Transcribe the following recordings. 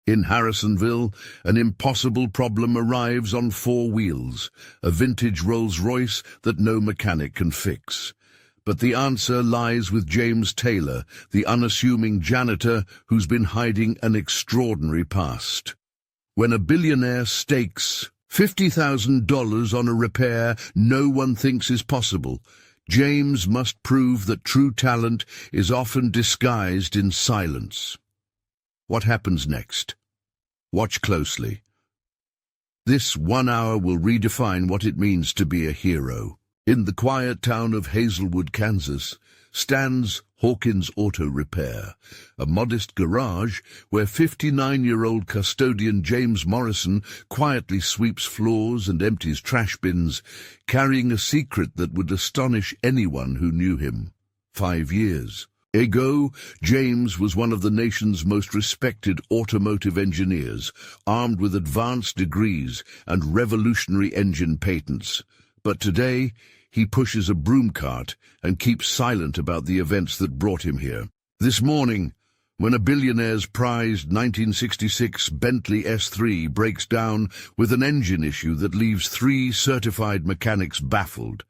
In Harrisonville, an impossible problem arrives on four wheels, a vintage Rolls-Royce that no mechanic can fix. But the answer lies with James Taylor, the unassuming janitor who's been hiding an extraordinary past. When a billionaire stakes $50,000 on a repair no one thinks is possible, James must prove that true talent is often disguised in silence. What happens next? Watch closely. This 1 hour will redefine what it means to be a hero. In the quiet town of Hazelwood, Kansas, stands Hawkins Auto Repair, a modest garage where 59-year-old custodian James Morrison quietly sweeps floors and empties trash bins, carrying a secret that would astonish anyone who knew him. 5 years ago, James was one of the nation's most respected automotive engineers, armed with advanced degrees and revolutionary engine patents. But today, he pushes a broom cart and keeps silent about the events that brought him here. This morning, when a billionaire's prized 1966 Bentley S3 breaks down with an engine issue that leaves 3 certified mechanics baffled,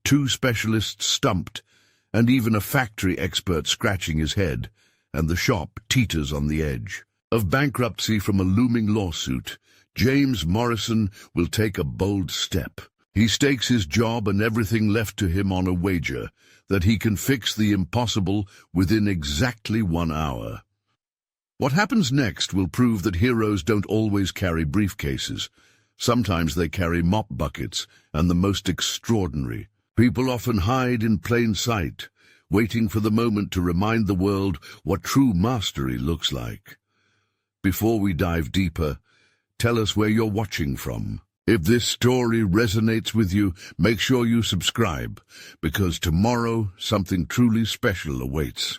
2 specialists stumped, and even a factory expert scratching his head, and the shop teeters on the edge of bankruptcy from a looming lawsuit, James Morrison will take a bold step. He stakes his job and everything left to him on a wager that he can fix the impossible within exactly 1 hour. What happens next will prove that heroes don't always carry briefcases. Sometimes they carry mop buckets, and the most extraordinary. People often hide in plain sight, waiting for the moment to remind the world what true mastery looks like. Before we dive deeper, tell us where you're watching from. If this story resonates with you, make sure you subscribe, because tomorrow something truly special awaits.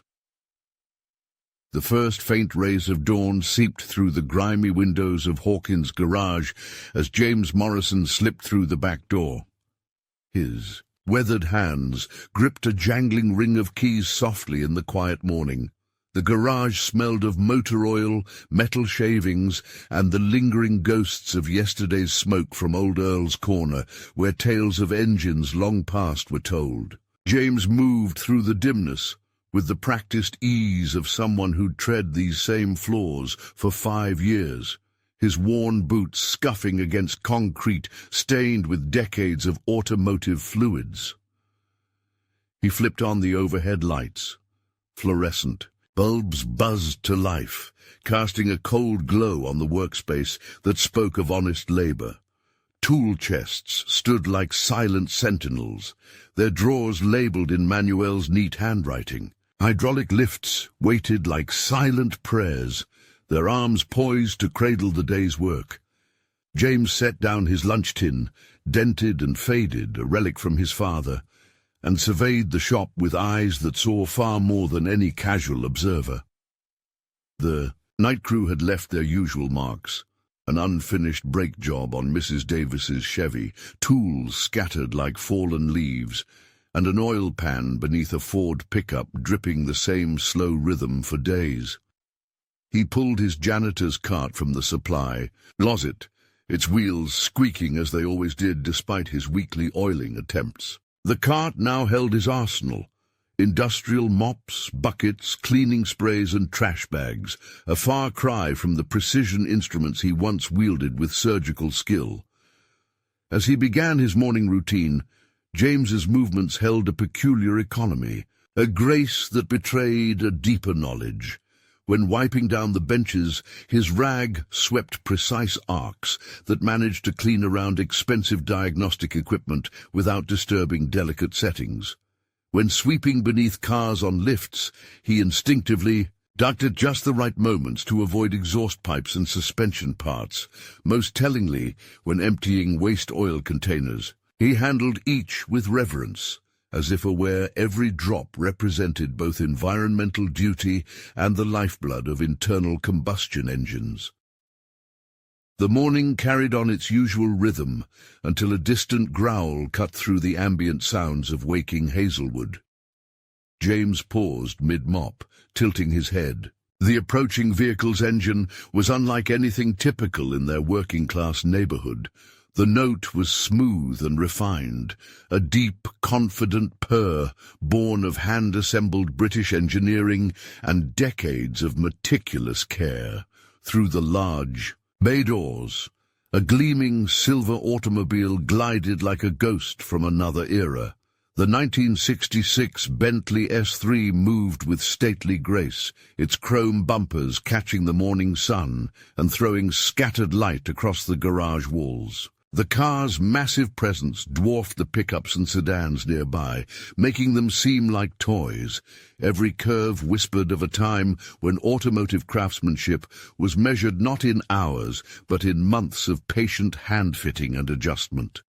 The first faint rays of dawn seeped through the grimy windows of Hawkins' garage as James Morrison slipped through the back door. His weathered hands gripped a jangling ring of keys softly in the quiet morning. The garage smelled of motor oil, metal shavings, and the lingering ghosts of yesterday's smoke from Old Earl's Corner, where tales of engines long past were told. James moved through the dimness, with the practiced ease of someone who'd tread these same floors for 5 years, his worn boots scuffing against concrete stained with decades of automotive fluids. He flipped on the overhead lights, fluorescent. Bulbs buzzed to life, casting a cold glow on the workspace that spoke of honest labor. Tool chests stood like silent sentinels, their drawers labeled in Manuel's neat handwriting. Hydraulic lifts waited like silent prayers, their arms poised to cradle the day's work. James set down his lunch tin, dented and faded, a relic from his father, and surveyed the shop with eyes that saw far more than any casual observer. The night crew had left their usual marks, an unfinished brake job on Mrs. Davis's Chevy, tools scattered like fallen leaves, and an oil pan beneath a Ford pickup dripping the same slow rhythm for days. He pulled his janitor's cart from the supply closet, its wheels squeaking as they always did despite his weekly oiling attempts. The cart now held his arsenal, industrial mops, buckets, cleaning sprays and trash bags, a far cry from the precision instruments he once wielded with surgical skill. As he began his morning routine, James's movements held a peculiar economy, a grace that betrayed a deeper knowledge. When wiping down the benches, his rag swept precise arcs that managed to clean around expensive diagnostic equipment without disturbing delicate settings. When sweeping beneath cars on lifts, he instinctively ducked at just the right moments to avoid exhaust pipes and suspension parts. Most tellingly, when emptying waste oil containers, he handled each with reverence, as if aware every drop represented both environmental duty and the lifeblood of internal combustion engines. The morning carried on its usual rhythm until a distant growl cut through the ambient sounds of waking Hazelwood. James paused mid-mop, tilting his head. The approaching vehicle's engine was unlike anything typical in their working-class neighborhood. The note was smooth and refined, a deep, confident purr born of hand-assembled British engineering and decades of meticulous care. Through the large bay doors, a gleaming silver automobile glided like a ghost from another era. The 1966 Bentley S3 moved with stately grace, its chrome bumpers catching the morning sun and throwing scattered light across the garage walls. The car's massive presence dwarfed the pickups and sedans nearby, making them seem like toys. Every curve whispered of a time when automotive craftsmanship was measured not in hours, but in months of patient hand-fitting and adjustment.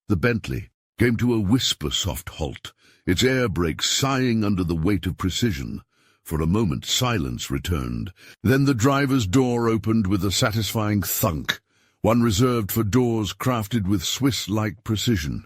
The Bentley came to a whisper-soft halt, its air brakes sighing under the weight of precision. For a moment silence returned. Then the driver's door opened with a satisfying thunk, one reserved for doors crafted with Swiss-like precision.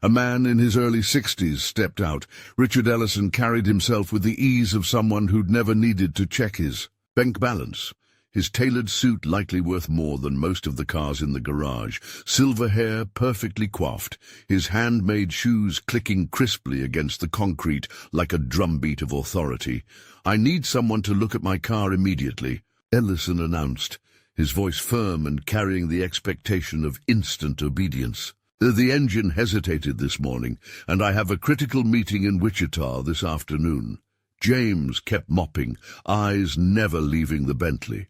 A man in his early 60s stepped out. Richard Ellison carried himself with the ease of someone who'd never needed to check his bank balance. His tailored suit likely worth more than most of the cars in the garage, silver hair perfectly coiffed, his handmade shoes clicking crisply against the concrete like a drumbeat of authority. "I need someone to look at my car immediately," Ellison announced, his voice firm and carrying the expectation of instant obedience. "The engine hesitated this morning, and I have a critical meeting in Wichita this afternoon." James kept mopping, eyes never leaving the Bentley.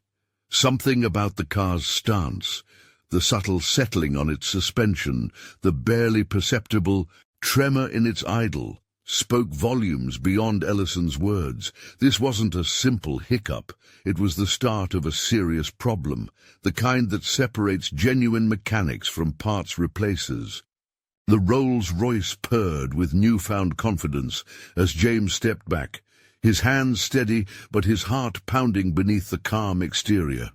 Something about the car's stance, the subtle settling on its suspension, the barely perceptible tremor in its idle, spoke volumes beyond Ellison's words. This wasn't a simple hiccup. It was the start of a serious problem, the kind that separates genuine mechanics from parts replacers. The Rolls-Royce purred with newfound confidence as James stepped back, his hands steady but his heart pounding beneath the calm exterior.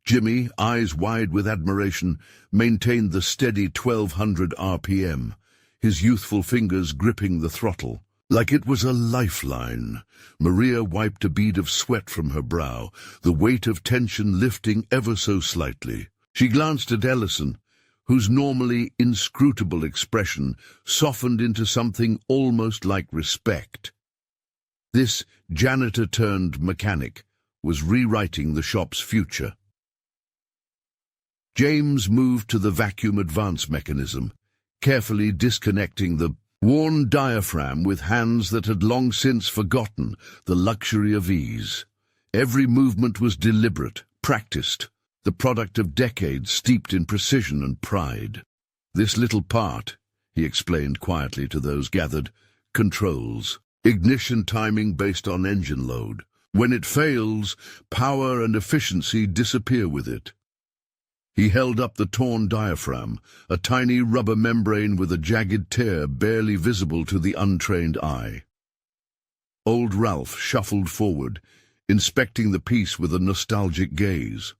Jimmy, eyes wide with admiration, maintained the steady 1200 RPM, his youthful fingers gripping the throttle. Like it was a lifeline, Maria wiped a bead of sweat from her brow, the weight of tension lifting ever so slightly. She glanced at Ellison, whose normally inscrutable expression softened into something almost like respect. This janitor-turned-mechanic was rewriting the shop's future. James moved to the vacuum advance mechanism, carefully disconnecting the worn diaphragm with hands that had long since forgotten the luxury of ease. Every movement was deliberate, practiced, the product of decades steeped in precision and pride. "This little part," he explained quietly to those gathered, "controls ignition timing based on engine load. When it fails, power and efficiency disappear with it." He held up the torn diaphragm, a tiny rubber membrane with a jagged tear barely visible to the untrained eye. Old Ralph shuffled forward, inspecting the piece with a nostalgic gaze.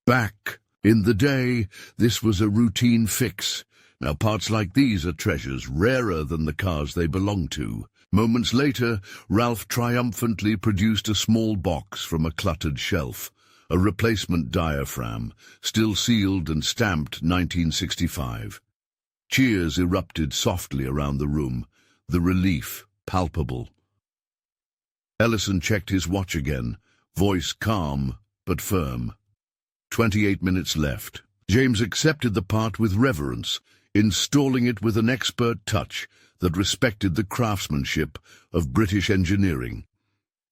Back in the day, this was a routine fix. Now parts like these are treasures, rarer than the cars they belong to. Moments later, Ralph triumphantly produced a small box from a cluttered shelf. A replacement diaphragm, still sealed and stamped 1965. Cheers erupted softly around the room, the relief palpable. Ellison checked his watch again, voice calm but firm. 28 minutes left. James accepted the part with reverence, installing it with an expert touch that respected the craftsmanship of British engineering.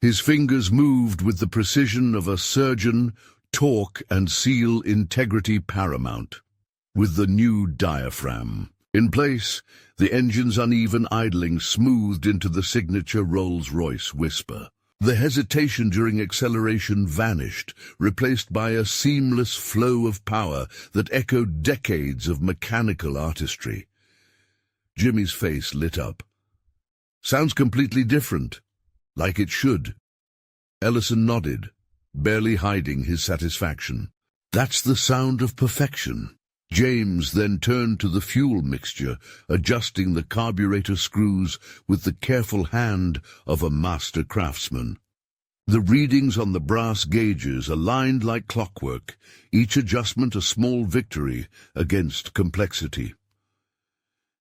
His fingers moved with the precision of a surgeon, torque and seal integrity paramount. With the new diaphragm in place, the engine's uneven idling smoothed into the signature Rolls-Royce whisper. The hesitation during acceleration vanished, replaced by a seamless flow of power that echoed decades of mechanical artistry. Jimmy's face lit up. "Sounds completely different. Like it should." Ellison nodded, barely hiding his satisfaction. "That's the sound of perfection." James then turned to the fuel mixture, adjusting the carburetor screws with the careful hand of a master craftsman. The readings on the brass gauges aligned like clockwork, each adjustment a small victory against complexity.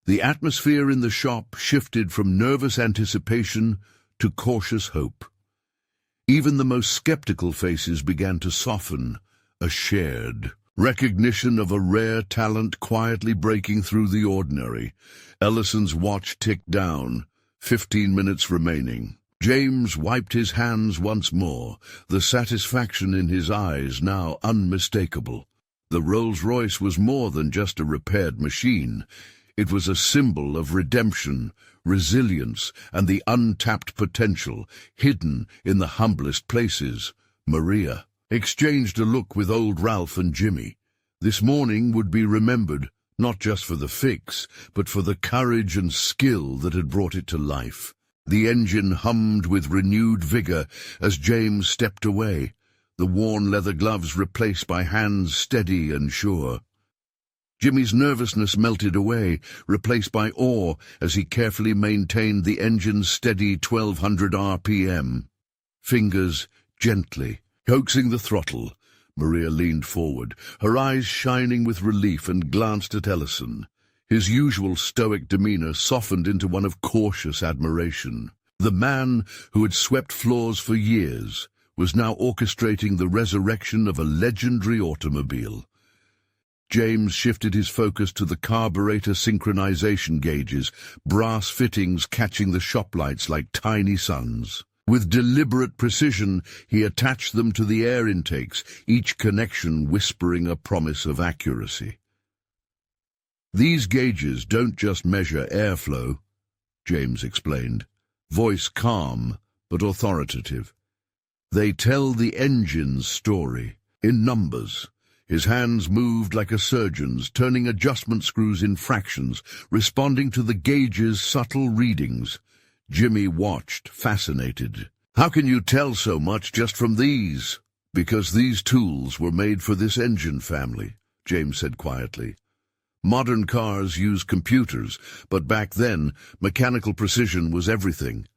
The atmosphere in the shop shifted from nervous anticipation to cautious hope. Even the most skeptical faces began to soften, a shared recognition of a rare talent quietly breaking through the ordinary. Ellison's watch ticked down, 15 minutes remaining. James wiped his hands once more, the satisfaction in his eyes now unmistakable. The Rolls-Royce was more than just a repaired machine. It was a symbol of redemption, resilience, and the untapped potential hidden in the humblest places. Maria exchanged a look with old Ralph and Jimmy. This morning would be remembered, not just for the fix, but for the courage and skill that had brought it to life. The engine hummed with renewed vigor as James stepped away, the worn leather gloves replaced by hands steady and sure. Jimmy's nervousness melted away, replaced by awe as he carefully maintained the engine's steady 1200 RPM. Fingers gently coaxing the throttle, Maria leaned forward, her eyes shining with relief, and glanced at Ellison. His usual stoic demeanor softened into one of cautious admiration. The man who had swept floors for years was now orchestrating the resurrection of a legendary automobile. James shifted his focus to the carburetor synchronization gauges, brass fittings catching the shop lights like tiny suns. With deliberate precision, he attached them to the air intakes, each connection whispering a promise of accuracy. "These gauges don't just measure airflow," James explained, voice calm but authoritative. "They tell the engine's story, in numbers." His hands moved like a surgeon's, turning adjustment screws in fractions, responding to the gauge's subtle readings. Jimmy watched, fascinated. "How can you tell so much just from these?" "Because these tools were made for this engine family," James said quietly. "Modern cars use computers, but back then, mechanical precision was everything."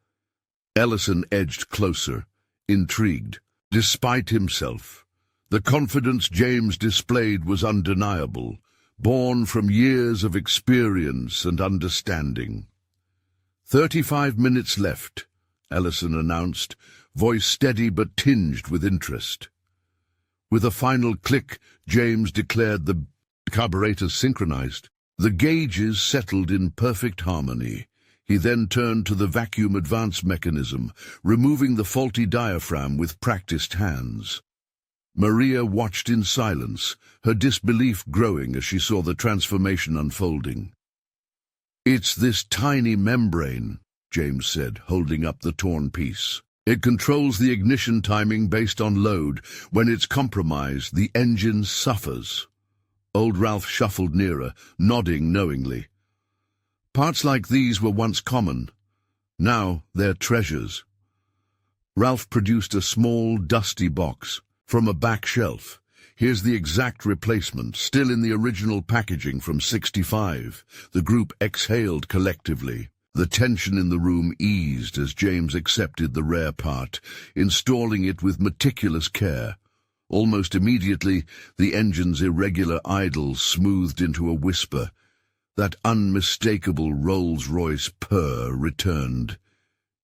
Ellison edged closer, intrigued, despite himself. The confidence James displayed was undeniable, born from years of experience and understanding. 35 minutes left," Ellison announced, voice steady but tinged with interest. With a final click, James declared the carburetors synchronized. The gauges settled in perfect harmony. He then turned to the vacuum advance mechanism, removing the faulty diaphragm with practiced hands. Maria watched in silence, her disbelief growing as she saw the transformation unfolding. "It's this tiny membrane," James said, holding up the torn piece. "It controls the ignition timing based on load. When it's compromised, the engine suffers." Old Ralph shuffled nearer, nodding knowingly. "Parts like these were once common. Now they're treasures." Ralph produced a small, dusty box from a back shelf. "Here's the exact replacement, still in the original packaging from '65. The group exhaled collectively. The tension in the room eased as James accepted the rare part, installing it with meticulous care. Almost immediately, the engine's irregular idle smoothed into a whisper. That unmistakable Rolls-Royce purr returned.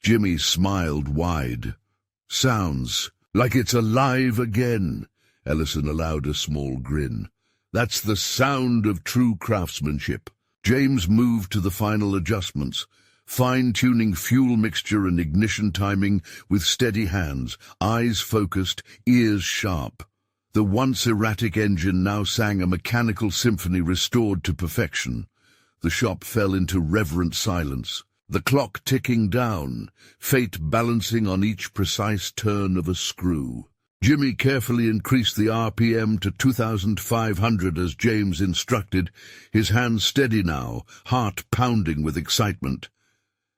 Jimmy smiled wide. "Sounds like it's alive again." Ellison allowed a small grin. "That's the sound of true craftsmanship." James moved to the final adjustments, fine-tuning fuel mixture and ignition timing with steady hands, eyes focused, ears sharp. The once erratic engine now sang a mechanical symphony restored to perfection. The shop fell into reverent silence, the clock ticking down, fate balancing on each precise turn of a screw. Jimmy carefully increased the RPM to 2,500 as James instructed, his hands steady now, heart pounding with excitement.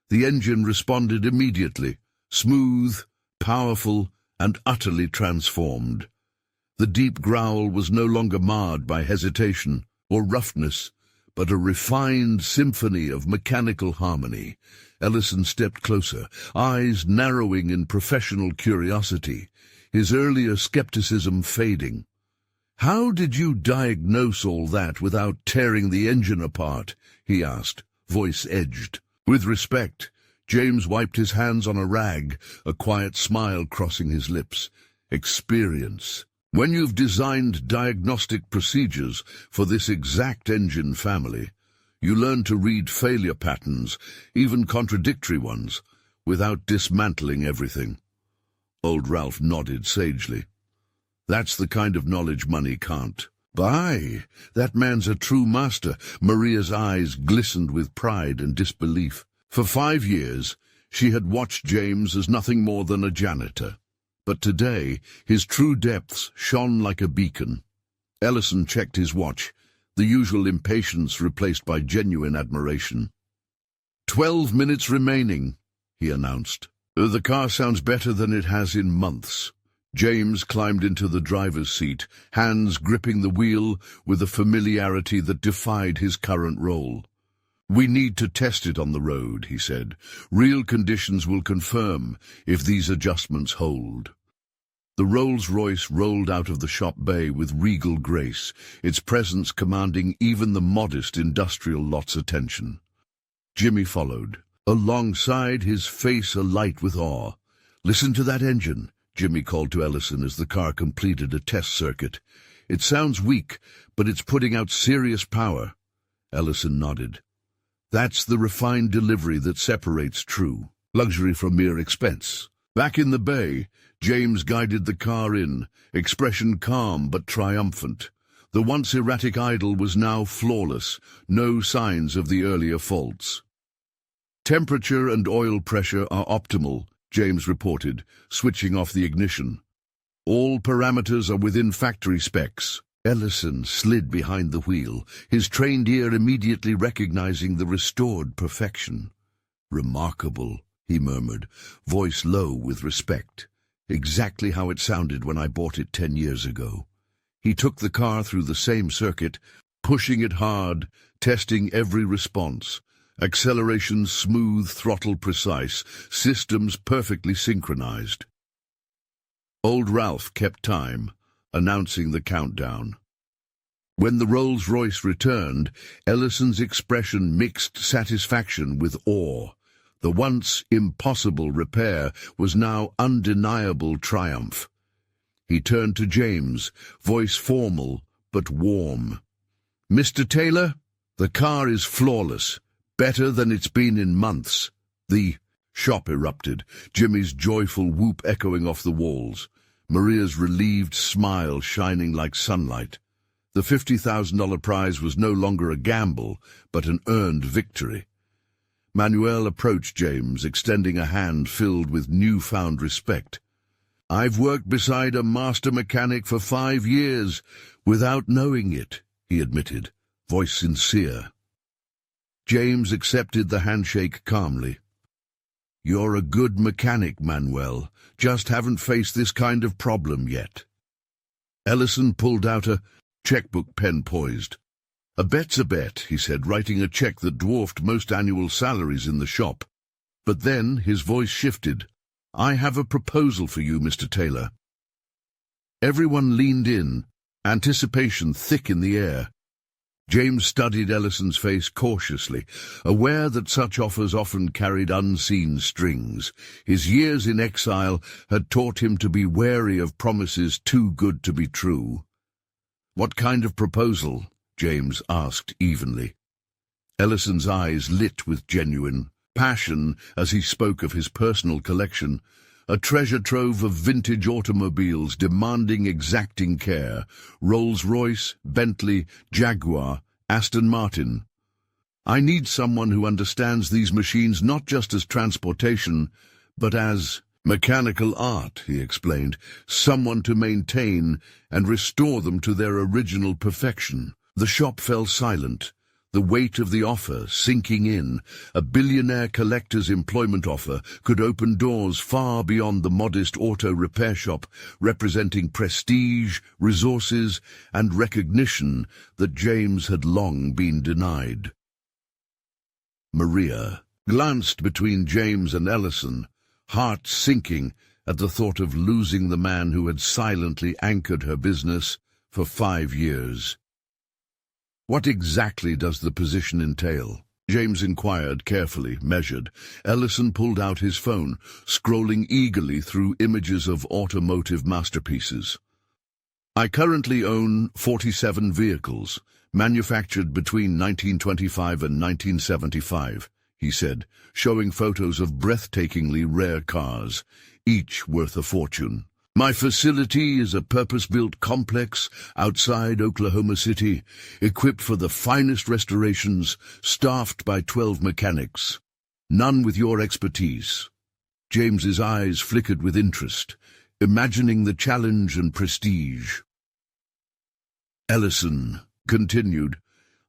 The engine responded immediately, smooth, powerful, and utterly transformed. The deep growl was no longer marred by hesitation. or roughness, but a refined symphony of mechanical harmony. Ellison stepped closer, eyes narrowing in professional curiosity, his earlier skepticism fading. "How did you diagnose all that without tearing the engine apart?" he asked, voice edged. With respect, James wiped his hands on a rag, a quiet smile crossing his lips. "Experience. When you've designed diagnostic procedures for this exact engine family, you learn to read failure patterns, even contradictory ones, without dismantling everything." Old Ralph nodded sagely. "That's the kind of knowledge money can't buy. That man's a true master." Maria's eyes glistened with pride and disbelief. For 5 years, she had watched James as nothing more than a janitor. But today, his true depths shone like a beacon. Ellison checked his watch, the usual impatience replaced by genuine admiration. 12 minutes remaining," he announced. "The car sounds better than it has in months." James climbed into the driver's seat, hands gripping the wheel with a familiarity that defied his current role. "We need to test it on the road," he said. "Real conditions will confirm if these adjustments hold." The Rolls-Royce rolled out of the shop bay with regal grace, its presence commanding even the modest industrial lot's attention. Jimmy followed, alongside, his face alight with awe. "Listen to that engine," Jimmy called to Ellison as the car completed a test circuit. "It sounds weak, but it's putting out serious power." Ellison nodded. "That's the refined delivery that separates true luxury from mere expense." Back in the bay, James guided the car in, expression calm but triumphant. The once erratic idle was now flawless, no signs of the earlier faults. "Temperature and oil pressure are optimal," James reported, switching off the ignition. "All parameters are within factory specs." Ellison slid behind the wheel, his trained ear immediately recognizing the restored perfection. "Remarkable," he murmured, voice low with respect. "Exactly how it sounded when I bought it 10 years ago." He took the car through the same circuit, pushing it hard, testing every response. Acceleration smooth, throttle precise, systems perfectly synchronized. Old Ralph kept time, announcing the countdown. When the Rolls-Royce returned, Ellison's expression mixed satisfaction with awe. The once impossible repair was now undeniable triumph. He turned to James, voice formal but warm. "Mr. Taylor, the car is flawless, better than it's been in months." The shop erupted, Jimmy's joyful whoop echoing off the walls, Maria's relieved smile shining like sunlight. The $50,000 prize was no longer a gamble, but an earned victory. Manuel approached James, extending a hand filled with newfound respect. "I've worked beside a master mechanic for 5 years, without knowing it," he admitted, voice sincere. James accepted the handshake calmly. "You're a good mechanic, Manuel, just haven't faced this kind of problem yet." Ellison pulled out a checkbook, pen poised. "A bet's a bet," he said, writing a check that dwarfed most annual salaries in the shop. But then his voice shifted. "I have a proposal for you, Mr. Taylor." Everyone leaned in, anticipation thick in the air. James studied Ellison's face cautiously, aware that such offers often carried unseen strings. His years in exile had taught him to be wary of promises too good to be true. "What kind of proposal?" James asked evenly. Ellison's eyes lit with genuine passion as he spoke of his personal collection, a treasure trove of vintage automobiles demanding exacting care, Rolls-Royce, Bentley, Jaguar, Aston Martin. "I need someone who understands these machines not just as transportation, but as mechanical art," he explained, "someone to maintain and restore them to their original perfection." The shop fell silent, the weight of the offer sinking in. A billionaire collector's employment offer could open doors far beyond the modest auto repair shop, representing prestige, resources, and recognition that James had long been denied. Maria glanced between James and Ellison, heart sinking at the thought of losing the man who had silently anchored her business for 5 years. "What exactly does the position entail?" James inquired, carefully measured. Ellison pulled out his phone, scrolling eagerly through images of automotive masterpieces. "I currently own 47 vehicles, manufactured between 1925 and 1975, he said, showing photos of breathtakingly rare cars, each worth a fortune. "My facility is a purpose-built complex outside Oklahoma City, equipped for the finest restorations, staffed by 12 mechanics. None with your expertise." James's eyes flickered with interest, imagining the challenge and prestige. Ellison continued,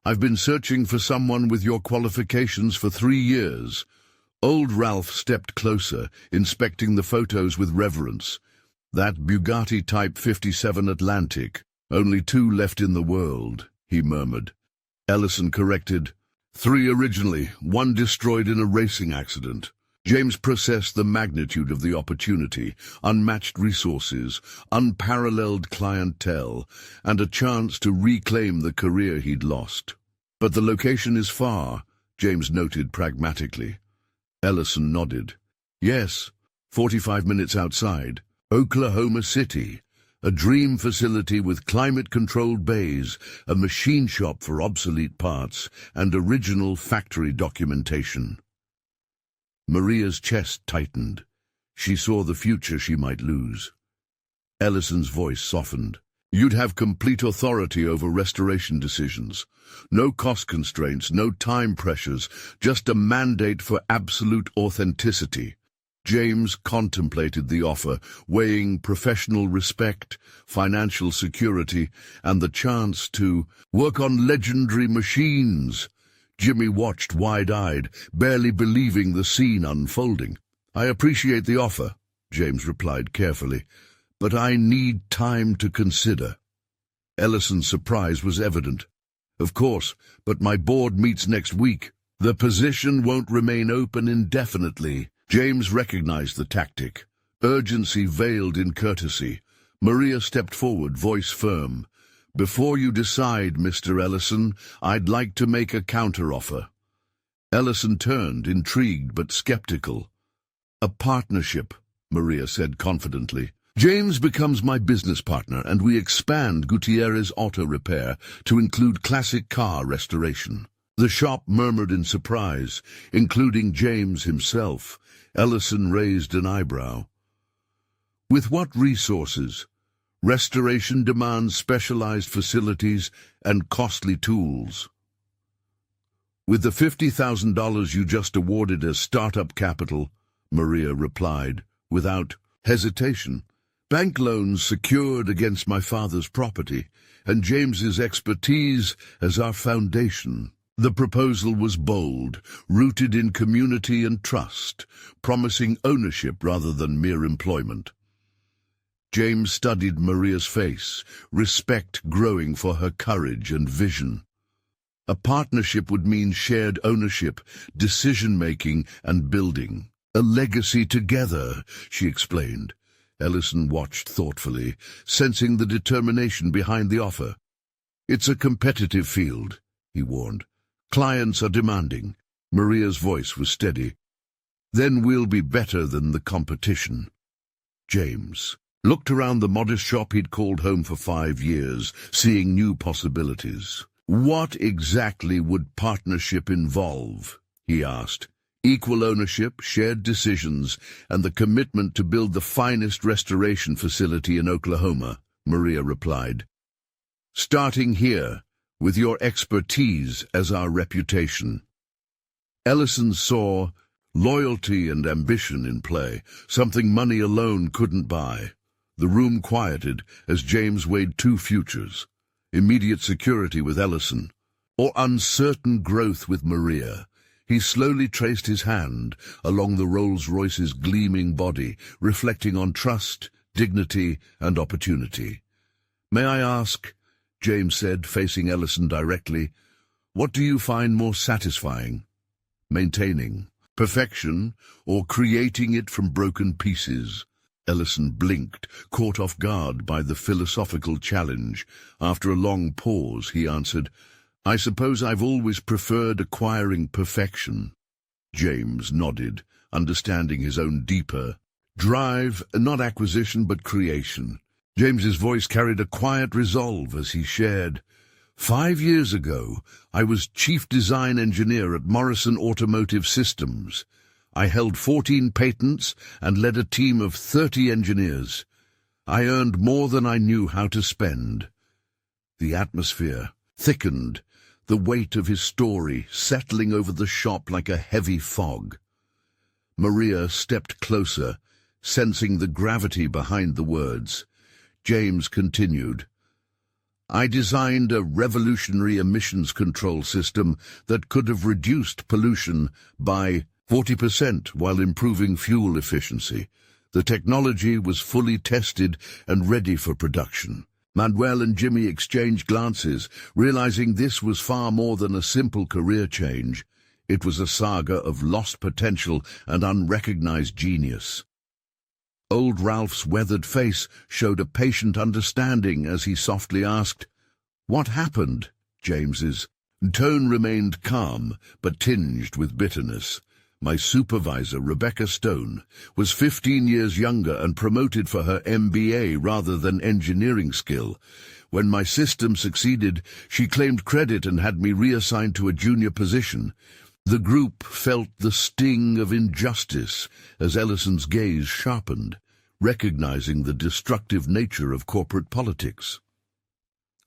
"I've been searching for someone with your qualifications for 3 years. Old Ralph stepped closer, inspecting the photos with reverence. "That Bugatti Type 57 Atlantic, only 2 left in the world," he murmured. Ellison corrected, "3 originally, 1 destroyed in a racing accident." James processed the magnitude of the opportunity, unmatched resources, unparalleled clientele, and a chance to reclaim the career he'd lost. "But the location is far," James noted pragmatically. Ellison nodded. "Yes, 45 minutes outside. Oklahoma City, a dream facility with climate-controlled bays, a machine shop for obsolete parts, and original factory documentation." Maria's chest tightened. She saw the future she might lose. Ellison's voice softened. "You'd have complete authority over restoration decisions. No cost constraints, no time pressures, just a mandate for absolute authenticity." James contemplated the offer, weighing professional respect, financial security, and the chance to work on legendary machines. Jimmy watched wide-eyed, barely believing the scene unfolding. "I appreciate the offer," James replied carefully, "but I need time to consider." Ellison's surprise was evident. "Of course, but my board meets next week. The position won't remain open indefinitely." James recognized the tactic. Urgency veiled in courtesy. Maria stepped forward, voice firm. "Before you decide, Mr. Ellison, I'd like to make a counteroffer." Ellison turned, intrigued but skeptical. "A partnership," Maria said confidently. "James becomes my business partner, and we expand Gutierrez Auto Repair to include classic car restoration." The shop murmured in surprise, including James himself. Ellison raised an eyebrow. "With what resources? Restoration demands specialized facilities and costly tools." "With the $50,000 you just awarded as startup capital," Maria replied, without hesitation. "Bank loans secured against my father's property, and James's expertise as our foundation." The proposal was bold, rooted in community and trust, promising ownership rather than mere employment. James studied Maria's face, respect growing for her courage and vision. A partnership would mean shared ownership, decision-making, and building. "A legacy together," she explained. Ellison watched thoughtfully, sensing the determination behind the offer. "It's a competitive field," he warned. "Clients are demanding." Maria's voice was steady. "Then we'll be better than the competition." James looked around the modest shop he'd called home for 5 years, seeing new possibilities. "What exactly would partnership involve?" he asked. "Equal ownership, shared decisions, and the commitment to build the finest restoration facility in Oklahoma," Maria replied. "Starting here, with your expertise as our reputation." Ellison saw loyalty and ambition in play, something money alone couldn't buy. The room quieted as James weighed 2 futures: immediate security with Ellison, or uncertain growth with Maria. He slowly traced his hand along the Rolls-Royce's gleaming body, reflecting on trust, dignity, and opportunity. "May I ask," James said, facing Ellison directly, "what do you find more satisfying? Maintaining perfection or creating it from broken pieces?" Ellison blinked, caught off guard by the philosophical challenge. After a long pause, he answered, "I suppose I've always preferred acquiring perfection." James nodded, understanding his own deeper drive, not acquisition but creation. James's voice carried a quiet resolve as he shared, "5 years ago, I was chief design engineer at Morrison Automotive Systems. I held 14 patents and led a team of 30 engineers. I earned more than I knew how to spend." The atmosphere thickened, the weight of his story settling over the shop like a heavy fog. Maria stepped closer, sensing the gravity behind the words. James continued, "I designed a revolutionary emissions control system that could have reduced pollution by 40% while improving fuel efficiency. The technology was fully tested and ready for production." Manuel and Jimmy exchanged glances, realizing this was far more than a simple career change. It was a saga of lost potential and unrecognized genius. Old Ralph's weathered face showed a patient understanding as he softly asked, "What happened?" James's tone remained calm, but tinged with bitterness. "My supervisor, Rebecca Stone, was 15 years younger and promoted for her MBA rather than engineering skill. When my system succeeded, she claimed credit and had me reassigned to a junior position. The group felt the sting of injustice as Ellison's gaze sharpened, recognizing the destructive nature of corporate politics.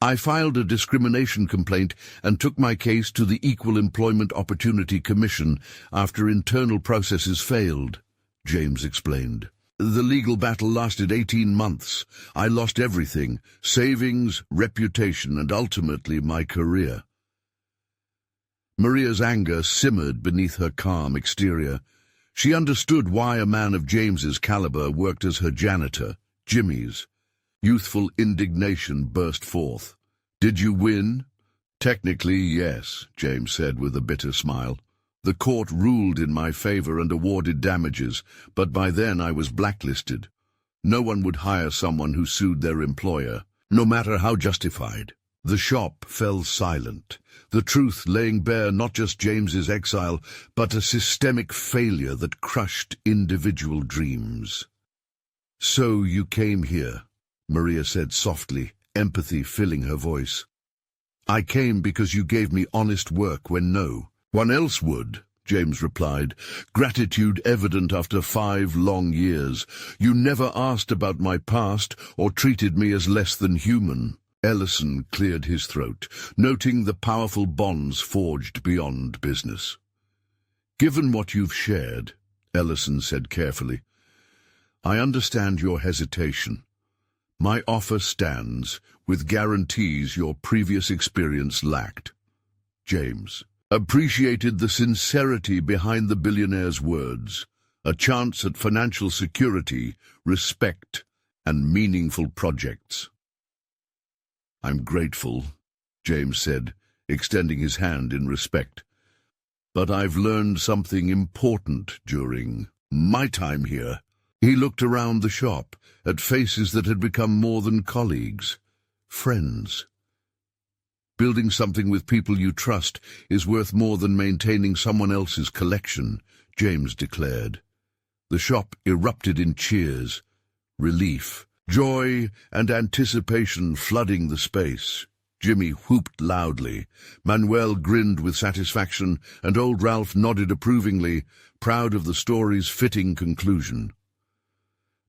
I filed a discrimination complaint and took my case to the Equal Employment Opportunity Commission after internal processes failed," James explained. "The legal battle lasted 18 months. I lost everything, savings, reputation, and ultimately my career." Maria's anger simmered beneath her calm exterior. She understood why a man of James's caliber worked as her janitor, Jimmy's. Youthful indignation burst forth. "Did you win?" "Technically, yes," James said with a bitter smile. "The court ruled in my favor and awarded damages, but by then I was blacklisted. No one would hire someone who sued their employer, no matter how justified." The shop fell silent, the truth laying bare not just James's exile, but a systemic failure that crushed individual dreams. "So you came here," Maria said softly, empathy filling her voice. "I came because you gave me honest work when no one else would," James replied, gratitude evident after 5 long years. "You never asked about my past or treated me as less than human." Ellison cleared his throat, noting the powerful bonds forged beyond business. "Given what you've shared," Ellison said carefully, "I understand your hesitation. My offer stands, with guarantees your previous experience lacked." James appreciated the sincerity behind the billionaire's words, a chance at financial security, respect, and meaningful projects. "I'm grateful," James said, extending his hand in respect. "But I've learned something important during my time here." He looked around the shop, at faces that had become more than colleagues, friends. "Building something with people you trust is worth more than maintaining someone else's collection," James declared. The shop erupted in cheers, relief, joy, and anticipation flooding the space. Jimmy whooped loudly, Manuel grinned with satisfaction, and old Ralph nodded approvingly, proud of the story's fitting conclusion.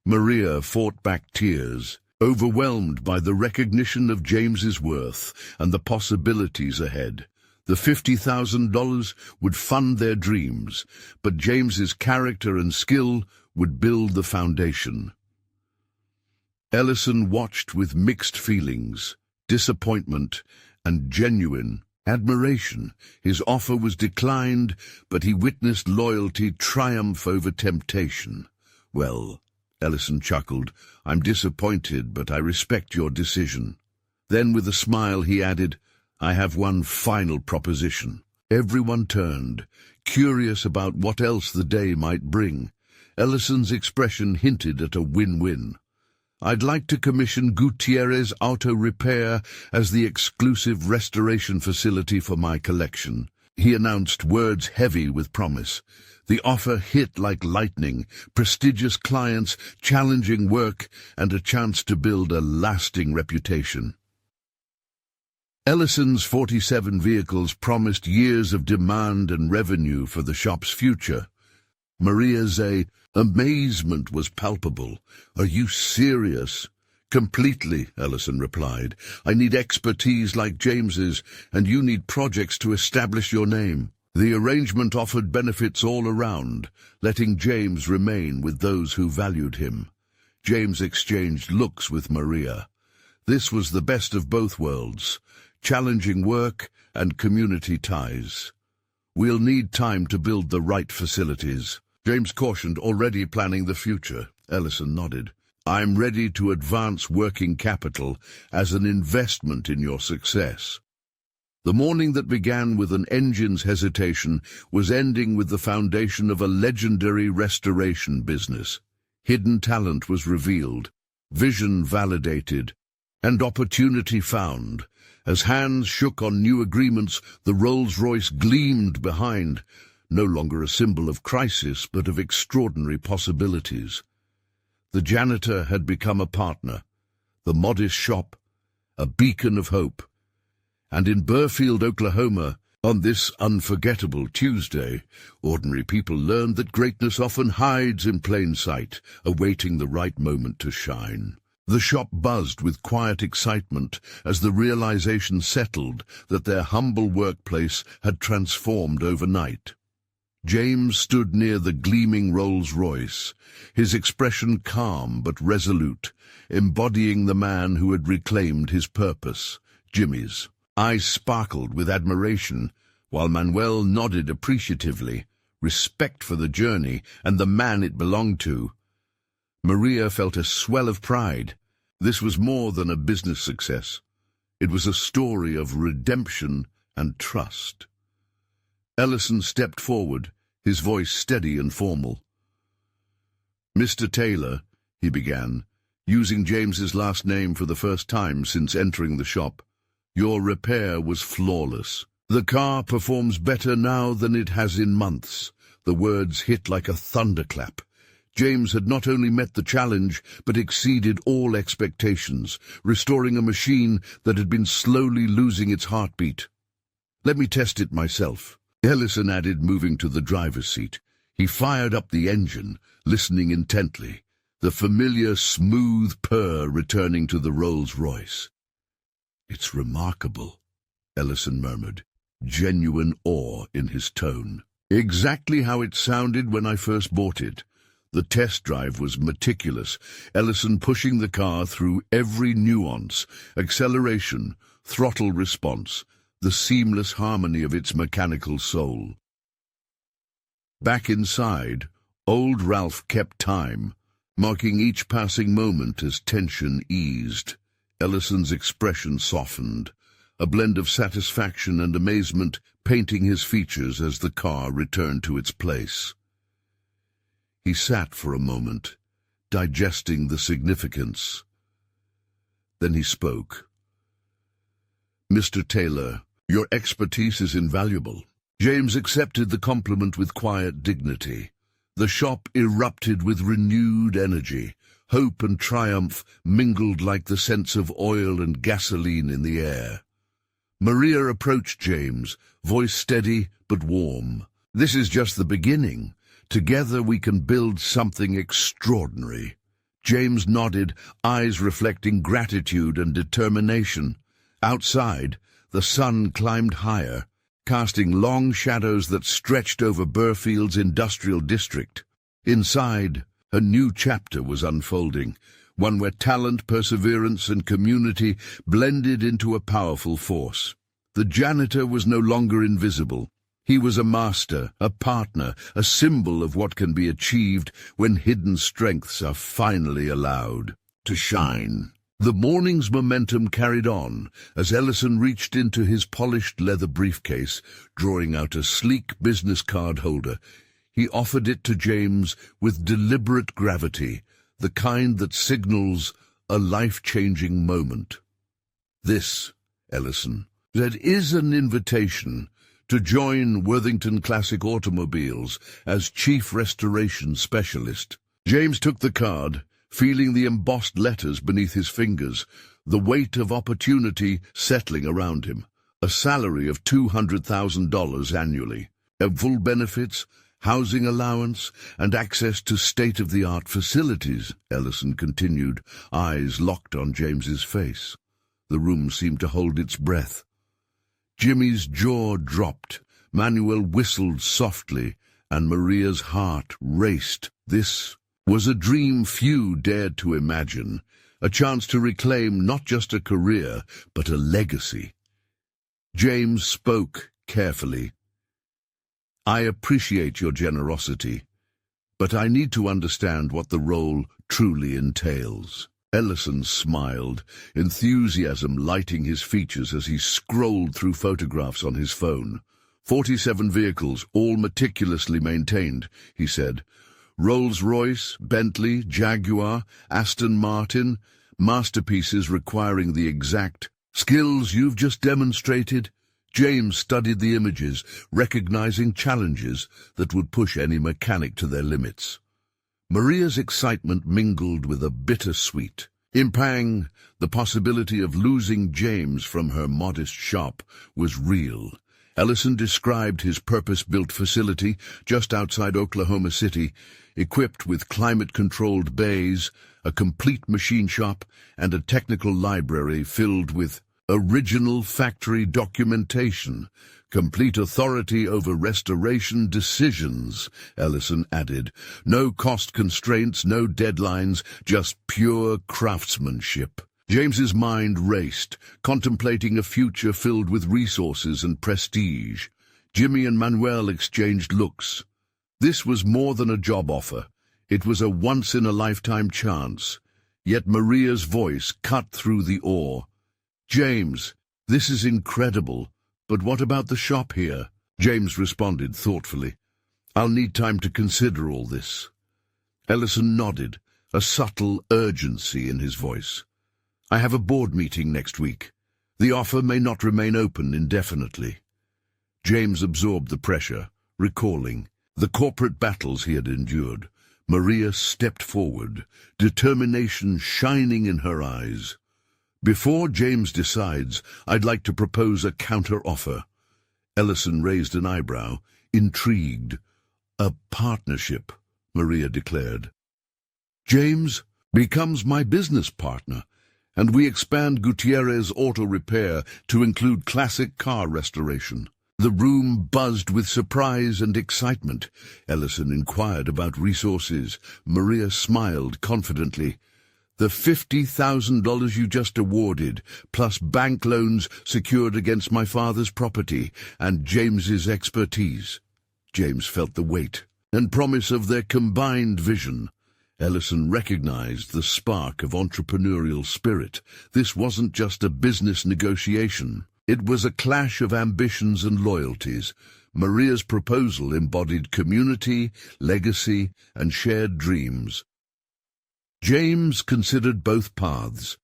Maria fought back tears, overwhelmed by the recognition of James's worth and the possibilities ahead. The $50,000 would fund their dreams, but James's character and skill would build the foundation. Ellison watched with mixed feelings, disappointment, and genuine Admiration. His offer was declined, but he witnessed loyalty triumph over temptation. "Well," Ellison chuckled, "I'm disappointed, but I respect your decision." Then with a smile he added, "I have one final proposition." Everyone turned, curious about what else the day might bring. Ellison's expression hinted at a win-win. "I'd like to commission Gutierrez Auto Repair as the exclusive restoration facility for my collection," he announced, words heavy with promise. The offer hit like lightning: prestigious clients, challenging work, and a chance to build a lasting reputation. Ellison's 47 vehicles promised years of demand and revenue for the shop's future. Maria's amazement was palpable. "Are you serious?" "Completely," Ellison replied. "I need expertise like James's, and you need projects to establish your name." The arrangement offered benefits all around, letting James remain with those who valued him. James exchanged looks with Maria. This was the best of both worlds: challenging work and community ties. "We'll need time to build the right facilities," James cautioned, already planning the future. Ellison nodded. "I'm ready to advance working capital as an investment in your success." The morning that began with an engine's hesitation was ending with the foundation of a legendary restoration business. Hidden talent was revealed, vision validated, and opportunity found. As hands shook on new agreements, the Rolls-Royce gleamed behind, no longer a symbol of crisis, but of extraordinary possibilities. The janitor had become a partner, the modest shop a beacon of hope. And in Burfield, Oklahoma, on this unforgettable Tuesday, ordinary people learned that greatness often hides in plain sight, awaiting the right moment to shine. The shop buzzed with quiet excitement as the realization settled that their humble workplace had transformed overnight. James stood near the gleaming Rolls-Royce, his expression calm but resolute, embodying the man who had reclaimed his purpose, Jimmy's. Eyes sparkled with admiration, while Manuel nodded appreciatively, respect for the journey and the man it belonged to. Maria felt a swell of pride. This was more than a business success. It was a story of redemption and trust. Ellison stepped forward, his voice steady and formal. "Mr. Taylor," he began, using James's last name for the first time since entering the shop, "your repair was flawless. The car performs better now than it has in months." The words hit like a thunderclap. James had not only met the challenge, but exceeded all expectations, restoring a machine that had been slowly losing its heartbeat. "Let me test it myself," Ellison added, moving to the driver's seat. He fired up the engine, listening intently, the familiar smooth purr returning to the Rolls-Royce. "It's remarkable," Ellison murmured, genuine awe in his tone. "Exactly how it sounded when I first bought it." The test drive was meticulous, Ellison pushing the car through every nuance, acceleration, throttle response, the seamless harmony of its mechanical soul. Back inside, old Ralph kept time, marking each passing moment as tension eased. Ellison's expression softened, a blend of satisfaction and amazement painting his features as the car returned to its place. He sat for a moment, digesting the significance. Then he spoke. "Mr. Taylor, your expertise is invaluable." James accepted the compliment with quiet dignity. The shop erupted with renewed energy. Hope and triumph mingled like the scents of oil and gasoline in the air. Maria approached James, voice steady but warm. "This is just the beginning. Together we can build something extraordinary." James nodded, eyes reflecting gratitude and determination. Outside, the sun climbed higher, casting long shadows that stretched over Burfield's industrial district. Inside, a new chapter was unfolding, one where talent, perseverance, and community blended into a powerful force. The janitor was no longer invisible. He was a master, a partner, a symbol of what can be achieved when hidden strengths are finally allowed to shine. The morning's momentum carried on as Ellison reached into his polished leather briefcase, drawing out a sleek business card holder. He offered it to James with deliberate gravity, the kind that signals a life-changing moment. "This," Ellison said, "is an invitation to join Worthington Classic Automobiles as Chief Restoration Specialist." James took the card, feeling the embossed letters beneath his fingers, the weight of opportunity settling around him. A salary of $200,000 annually, full benefits, housing allowance, and access to state-of-the-art facilities, Ellison continued, eyes locked on James's face. The room seemed to hold its breath. Jimmy's jaw dropped, Manuel whistled softly, and Maria's heart raced. This was a dream few dared to imagine, a chance to reclaim not just a career, but a legacy. James spoke carefully. "I appreciate your generosity, but I need to understand what the role truly entails." Ellison smiled, enthusiasm lighting his features as he scrolled through photographs on his phone. 47 vehicles, all meticulously maintained, he said. Rolls-Royce, Bentley, Jaguar, Aston Martin, masterpieces requiring the exact skills you've just demonstrated. James studied the images, recognizing challenges that would push any mechanic to their limits. Maria's excitement mingled with a bittersweet. Impang, the possibility of losing James from her modest shop, was real. Ellison described his purpose-built facility just outside Oklahoma City, equipped with climate-controlled bays, a complete machine shop, and a technical library filled with original factory documentation, complete authority over restoration decisions, Ellison added. No cost constraints, no deadlines, just pure craftsmanship. James's mind raced, contemplating a future filled with resources and prestige. Jimmy and Manuel exchanged looks. This was more than a job offer. It was a once-in-a-lifetime chance. Yet Maria's voice cut through the awe. "James, this is incredible, but what about the shop here?" James responded thoughtfully. "I'll need time to consider all this." Ellison nodded, a subtle urgency in his voice. "I have a board meeting next week. The offer may not remain open indefinitely." James absorbed the pressure, recalling the corporate battles he had endured. Maria stepped forward, determination shining in her eyes. "Before James decides, I'd like to propose a counter-offer." Ellison raised an eyebrow, intrigued. "A partnership," Maria declared. "James becomes my business partner, and we expand Gutierrez Auto Repair to include classic car restoration." The room buzzed with surprise and excitement. Ellison inquired about resources. Maria smiled confidently. "The $50,000 you just awarded, plus bank loans secured against my father's property, and James's expertise." James felt the weight and promise of their combined vision. Ellison recognized the spark of entrepreneurial spirit. This wasn't just a business negotiation. It was a clash of ambitions and loyalties. Maria's proposal embodied community, legacy, and shared dreams. James considered both paths,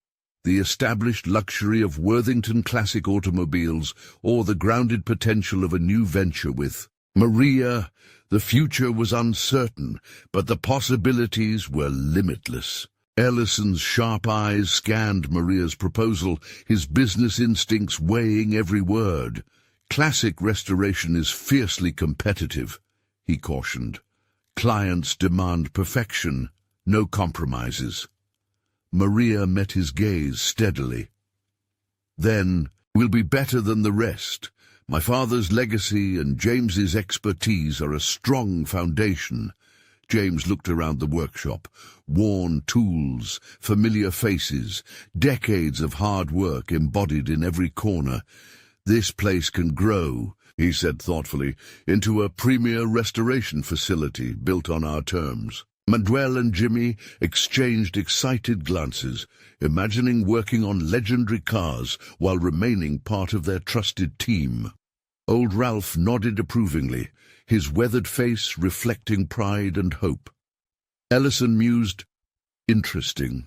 the established luxury of Worthington Classic Automobiles or the grounded potential of a new venture with Maria. The future was uncertain, but the possibilities were limitless. Ellison's sharp eyes scanned Maria's proposal, his business instincts weighing every word. "Classic restoration is fiercely competitive," he cautioned. "Clients demand perfection, no compromises." Maria met his gaze steadily. "Then we'll be better than the rest. My father's legacy and James's expertise are a strong foundation." James looked around the workshop. Worn tools, familiar faces, decades of hard work embodied in every corner. "This place can grow," he said thoughtfully, "into a premier restoration facility built on our terms." Manuel and Jimmy exchanged excited glances, imagining working on legendary cars while remaining part of their trusted team. Old Ralph nodded approvingly, his weathered face reflecting pride and hope. Ellison mused, "Interesting.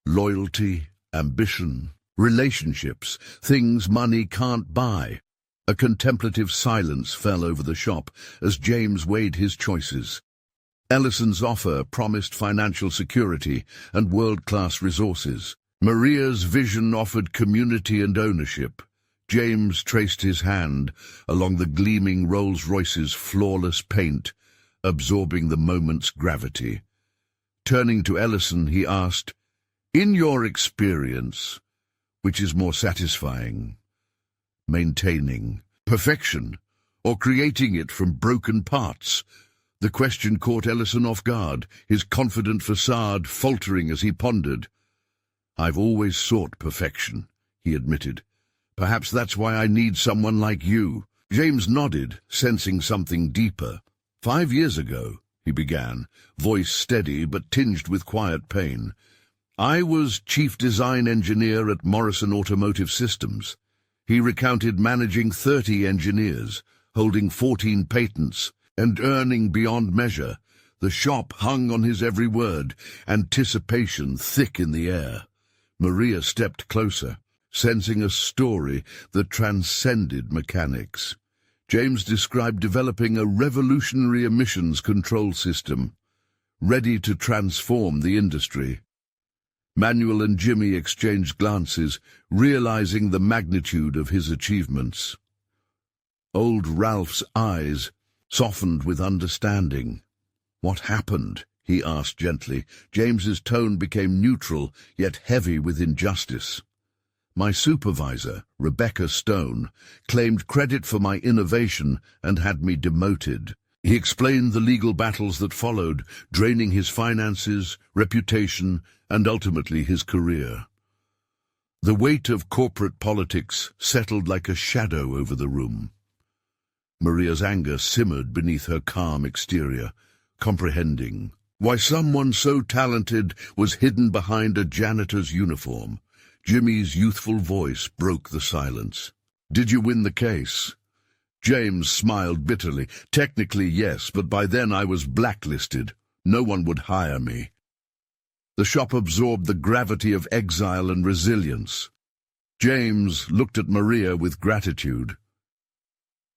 Loyalty, ambition, relationships, things money can't buy." A contemplative silence fell over the shop as James weighed his choices. Ellison's offer promised financial security and world-class resources. Maria's vision offered community and ownership. James traced his hand along the gleaming Rolls-Royce's flawless paint, absorbing the moment's gravity. Turning to Ellison, he asked, "In your experience, which is more satisfying, maintaining perfection or creating it from broken parts?" The question caught Ellison off guard, his confident facade faltering as he pondered. "I've always sought perfection," he admitted. "Perhaps that's why I need someone like you." James nodded, sensing something deeper. "5 years ago," he began, voice steady but tinged with quiet pain, "I was chief design engineer at Morrison Automotive Systems." He recounted managing 30 engineers, holding 14 patents, and earning beyond measure. The shop hung on his every word, anticipation thick in the air. Maria stepped closer, sensing a story that transcended mechanics. James described developing a revolutionary emissions control system, ready to transform the industry. Manuel and Jimmy exchanged glances, realizing the magnitude of his achievements. Old Ralph's eyes softened with understanding. "What happened?" he asked gently. James's tone became neutral, yet heavy with injustice. "My supervisor, Rebecca Stone, claimed credit for my innovation and had me demoted." He explained the legal battles that followed, draining his finances, reputation, and ultimately his career. The weight of corporate politics settled like a shadow over the room. Maria's anger simmered beneath her calm exterior, comprehending why someone so talented was hidden behind a janitor's uniform. Jimmy's youthful voice broke the silence. "Did you win the case?" James smiled bitterly. "Technically, yes, but by then I was blacklisted. No one would hire me." The shop absorbed the gravity of exile and resilience. James looked at Maria with gratitude.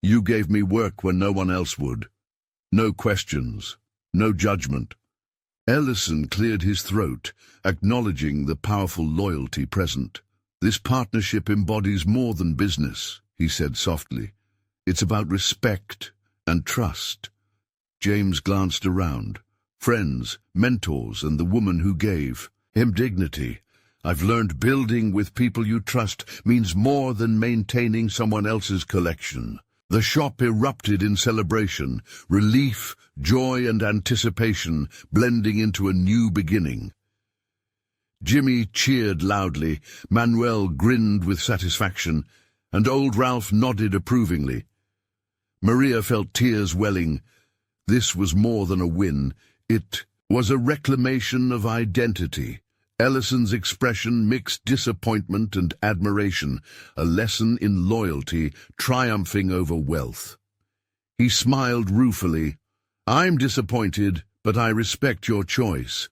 "You gave me work when no one else would. No questions, no judgment." Ellison cleared his throat, acknowledging the powerful loyalty present. "This partnership embodies more than business," he said softly. "It's about respect and trust." James glanced around. Friends, mentors, and the woman who gave him dignity. "I've learned building with people you trust means more than maintaining someone else's collection." The shop erupted in celebration, relief, joy, and anticipation blending into a new beginning. Jimmy cheered loudly, Manuel grinned with satisfaction, and old Ralph nodded approvingly. Maria felt tears welling. This was more than a win. It was a reclamation of identity. Ellison's expression mixed disappointment and admiration, a lesson in loyalty triumphing over wealth. He smiled ruefully. "I'm disappointed, but I respect your choice.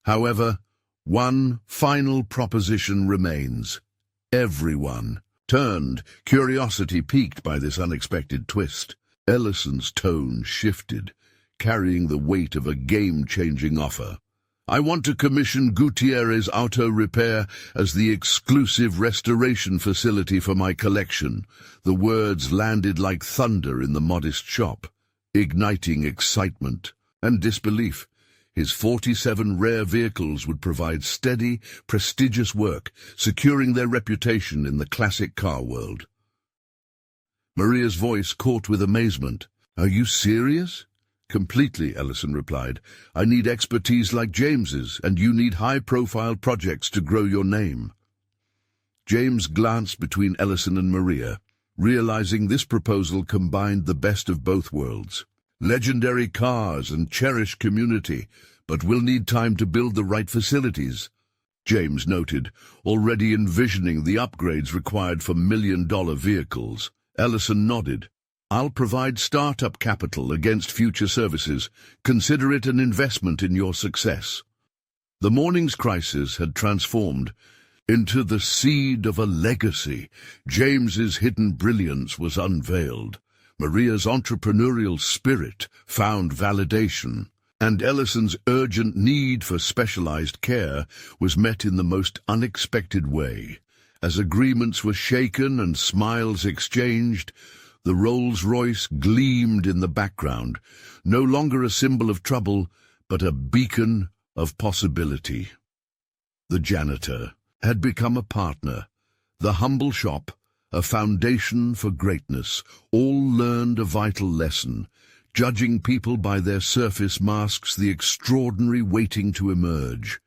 However, one final proposition remains. Everyone turned, curiosity piqued by this unexpected twist. Ellison's tone shifted, carrying the weight of a game-changing offer. "I want to commission Gutierrez Auto Repair as the exclusive restoration facility for my collection." The words landed like thunder in the modest shop, igniting excitement and disbelief. His 47 rare vehicles would provide steady, prestigious work, securing their reputation in the classic car world. Maria's voice caught with amazement. "Are you serious?" "Completely," Ellison replied. "I need expertise like James's, and you need high-profile projects to grow your name." James glanced between Ellison and Maria, realizing this proposal combined the best of both worlds. Legendary cars and cherished community, but we'll need time to build the right facilities, James noted, already envisioning the upgrades required for million-dollar vehicles. Ellison nodded. I'll provide startup capital against future services. Consider it an investment in your success. The morning's crisis had transformed into the seed of a legacy. James's hidden brilliance was unveiled. Maria's entrepreneurial spirit found validation, and Ellison's urgent need for specialized care was met in the most unexpected way. As agreements were shaken and smiles exchanged, the Rolls-Royce gleamed in the background, no longer a symbol of trouble, but a beacon of possibility. The janitor had become a partner. The humble shop, a foundation for greatness. All learned a vital lesson. Judging people by their surface masks the extraordinary waiting to emerge.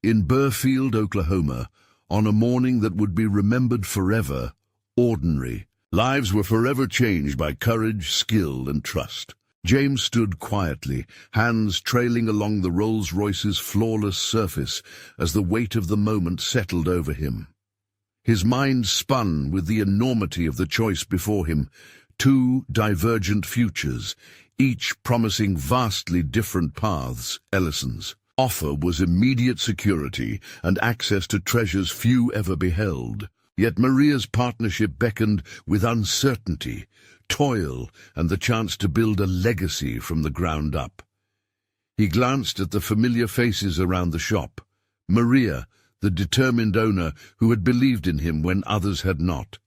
In Burfield, Oklahoma, on a morning that would be remembered forever, ordinary, lives were forever changed by courage, skill, and trust. James stood quietly, hands trailing along the Rolls-Royce's flawless surface as the weight of the moment settled over him. His mind spun with the enormity of the choice before him, two divergent futures, each promising vastly different paths. Ellison's offer was immediate security and access to treasures few ever beheld. Yet Maria's partnership beckoned with uncertainty, toil, and the chance to build a legacy from the ground up. He glanced at the familiar faces around the shop. Maria, the determined owner who had believed in him when others had not.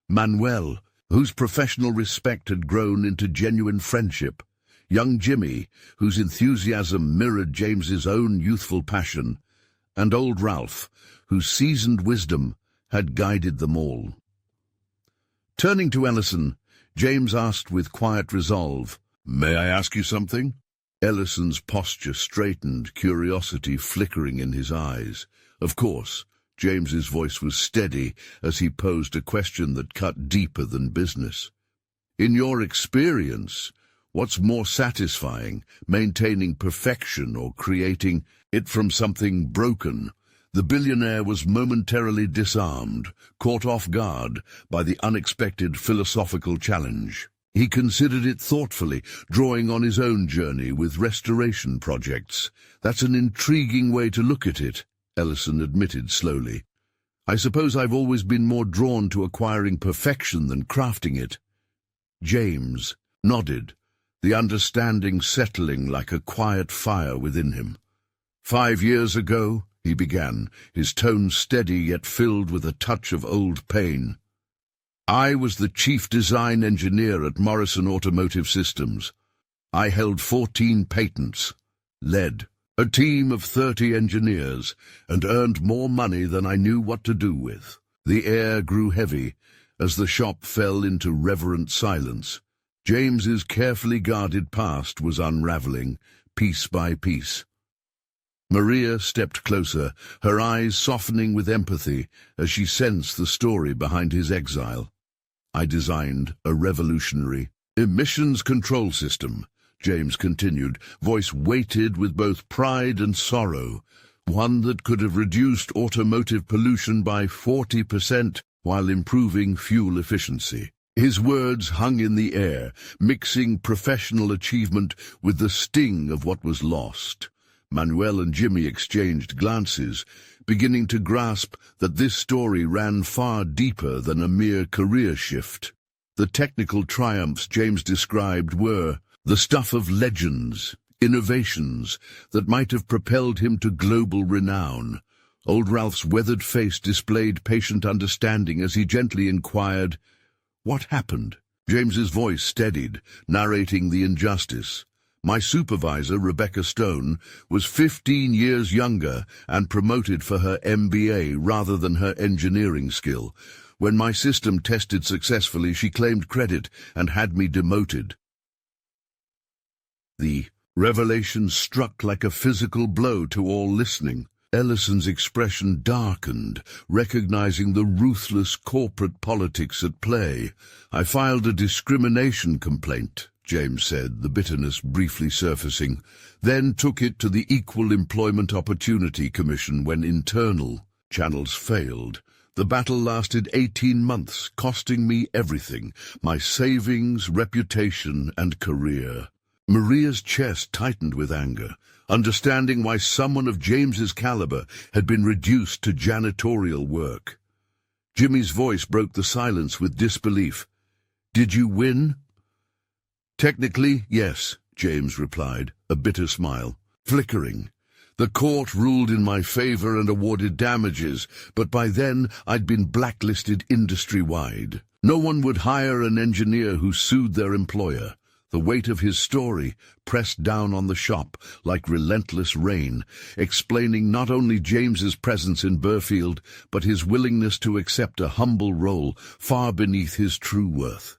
Manuel, whose professional respect had grown into genuine friendship. Young Jimmy, whose enthusiasm mirrored James's own youthful passion. And old Ralph, whose seasoned wisdom had guided them all. Turning to Ellison, James asked with quiet resolve, "May I ask you something?" Ellison's posture straightened, curiosity flickering in his eyes. Of course, James's voice was steady as he posed a question that cut deeper than business. In your experience, what's more satisfying, maintaining perfection or creating it from something broken? The billionaire was momentarily disarmed, caught off guard by the unexpected philosophical challenge. He considered it thoughtfully, drawing on his own journey with restoration projects. That's an intriguing way to look at it, Ellison admitted slowly. I suppose I've always been more drawn to acquiring perfection than crafting it. James nodded, the understanding settling like a quiet fire within him. 5 years ago, he began, his tone steady yet filled with a touch of old pain. I was the chief design engineer at Morrison Automotive Systems. I held 14 patents, led a team of 30 engineers, and earned more money than I knew what to do with. The air grew heavy as the shop fell into reverent silence. James's carefully guarded past was unraveling, piece by piece. Maria stepped closer, her eyes softening with empathy as she sensed the story behind his exile. I designed a revolutionary emissions control system, James continued, voice weighted with both pride and sorrow, one that could have reduced automotive pollution by 40% while improving fuel efficiency. His words hung in the air, mixing professional achievement with the sting of what was lost. Manuel and Jimmy exchanged glances, beginning to grasp that this story ran far deeper than a mere career shift. The technical triumphs James described were the stuff of legends, innovations that might have propelled him to global renown. Old Ralph's weathered face displayed patient understanding as he gently inquired, "What happened?" James's voice steadied, narrating the injustice. My supervisor, Rebecca Stone, was 15 years younger and promoted for her MBA rather than her engineering skill. When my system tested successfully, she claimed credit and had me demoted. The revelation struck like a physical blow to all listening. Ellison's expression darkened, recognizing the ruthless corporate politics at play. "I filed a discrimination complaint," James said, the bitterness briefly surfacing, then took it to the Equal Employment Opportunity Commission when internal channels failed. The battle lasted 18 months, costing me everything, my savings, reputation, and career. Maria's chest tightened with anger, understanding why someone of James's caliber had been reduced to janitorial work. Jimmy's voice broke the silence with disbelief. "Did you win?" "Technically, yes," James replied, a bitter smile flickering. "The court ruled in my favor and awarded damages, but by then I'd been blacklisted industry-wide. No one would hire an engineer who sued their employer." The weight of his story pressed down on the shop like relentless rain, explaining not only James's presence in Burfield, but his willingness to accept a humble role far beneath his true worth.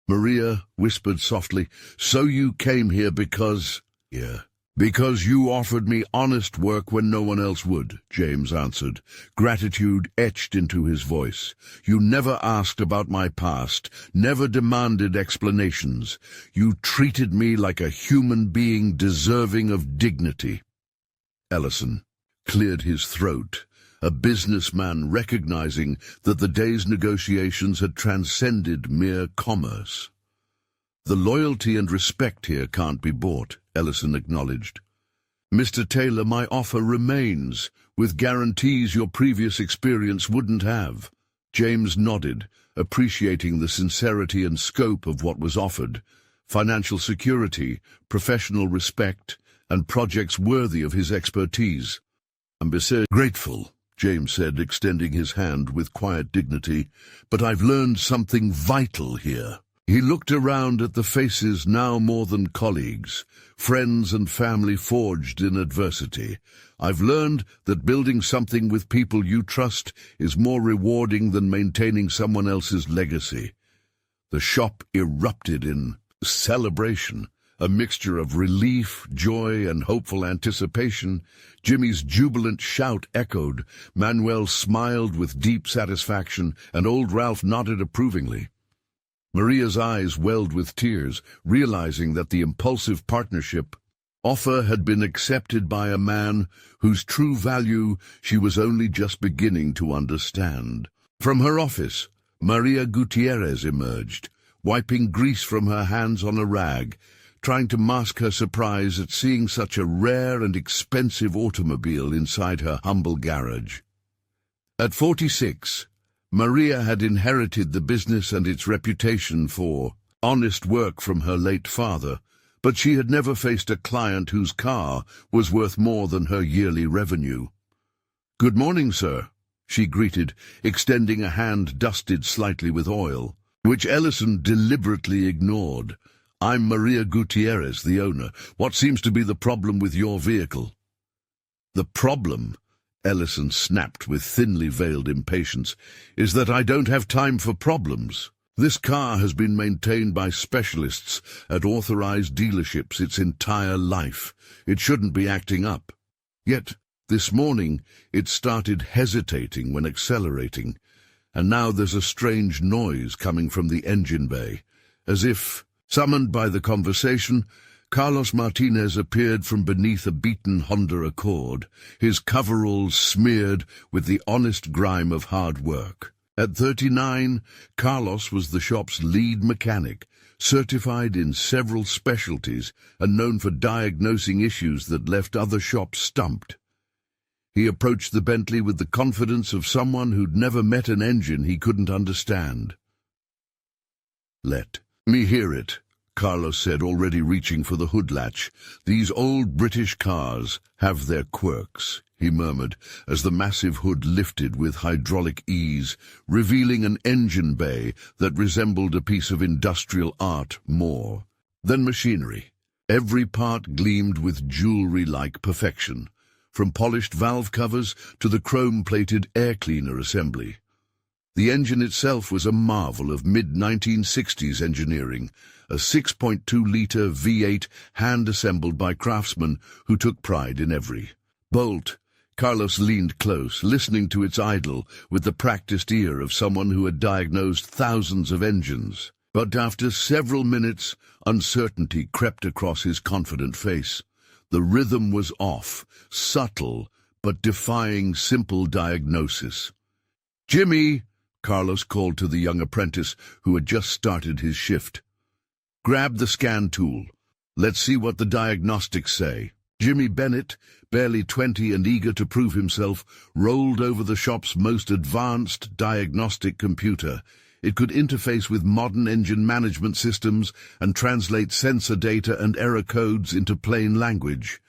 Maria whispered softly, "So you came here because—" "Yeah. Because you offered me honest work when no one else would," James answered, gratitude etched into his voice. "You never asked about my past, never demanded explanations. You treated me like a human being deserving of dignity." Ellison cleared his throat, a businessman recognizing that the day's negotiations had transcended mere commerce. "The loyalty and respect here can't be bought," Ellison acknowledged. "Mr. Taylor, my offer remains, with guarantees your previous experience wouldn't have." James nodded, appreciating the sincerity and scope of what was offered: financial security, professional respect, and projects worthy of his expertise. "I'm grateful," James said, extending his hand with quiet dignity, "but I've learned something vital here." He looked around at the faces now more than colleagues, friends and family forged in adversity. "I've learned that building something with people you trust is more rewarding than maintaining someone else's legacy." The shop erupted in celebration, a mixture of relief, joy, and hopeful anticipation. Jimmy's jubilant shout echoed, Manuel smiled with deep satisfaction, and old Ralph nodded approvingly. Maria's eyes welled with tears, realizing that the impulsive partnership offer had been accepted by a man whose true value she was only just beginning to understand. From her office, Maria Gutierrez emerged, wiping grease from her hands on a rag, trying to mask her surprise at seeing such a rare and expensive automobile inside her humble garage. At 46, Maria had inherited the business and its reputation for honest work from her late father, but she had never faced a client whose car was worth more than her yearly revenue. "Good morning, sir," she greeted, extending a hand dusted slightly with oil, which Ellison deliberately ignored. "I'm Maria Gutierrez, the owner. What seems to be the problem with your vehicle?" "The problem," Ellison snapped with thinly veiled impatience, "is that I don't have time for problems. This car has been maintained by specialists at authorized dealerships its entire life. It shouldn't be acting up. Yet, this morning, it started hesitating when accelerating, and now there's a strange noise coming from the engine bay. As if, summoned by the conversation, Carlos Martinez appeared from beneath a beaten Honda Accord, his coveralls smeared with the honest grime of hard work. At 39, Carlos was the shop's lead mechanic, certified in several specialties and known for diagnosing issues that left other shops stumped. He approached the Bentley with the confidence of someone who'd never met an engine he couldn't understand. "Let me hear it," Carlos said, already reaching for the hood latch. "These old British cars have their quirks," he murmured, as the massive hood lifted with hydraulic ease, revealing an engine bay that resembled a piece of industrial art more than machinery. Every part gleamed with jewelry-like perfection, from polished valve covers to the chrome-plated air cleaner assembly. The engine itself was a marvel of mid-1960s engineering, a 6.2-liter V8 hand-assembled by craftsmen who took pride in every bolt. Carlos leaned close, listening to its idle with the practiced ear of someone who had diagnosed thousands of engines. But after several minutes, uncertainty crept across his confident face. The rhythm was off, subtle, but defying simple diagnosis. "Jimmy!" Carlos called to the young apprentice who had just started his shift. "Grab the scan tool. Let's see what the diagnostics say." Jimmy Bennett, barely 20 and eager to prove himself, rolled over the shop's most advanced diagnostic computer. It could interface with modern engine management systems and translate sensor data and error codes into plain language.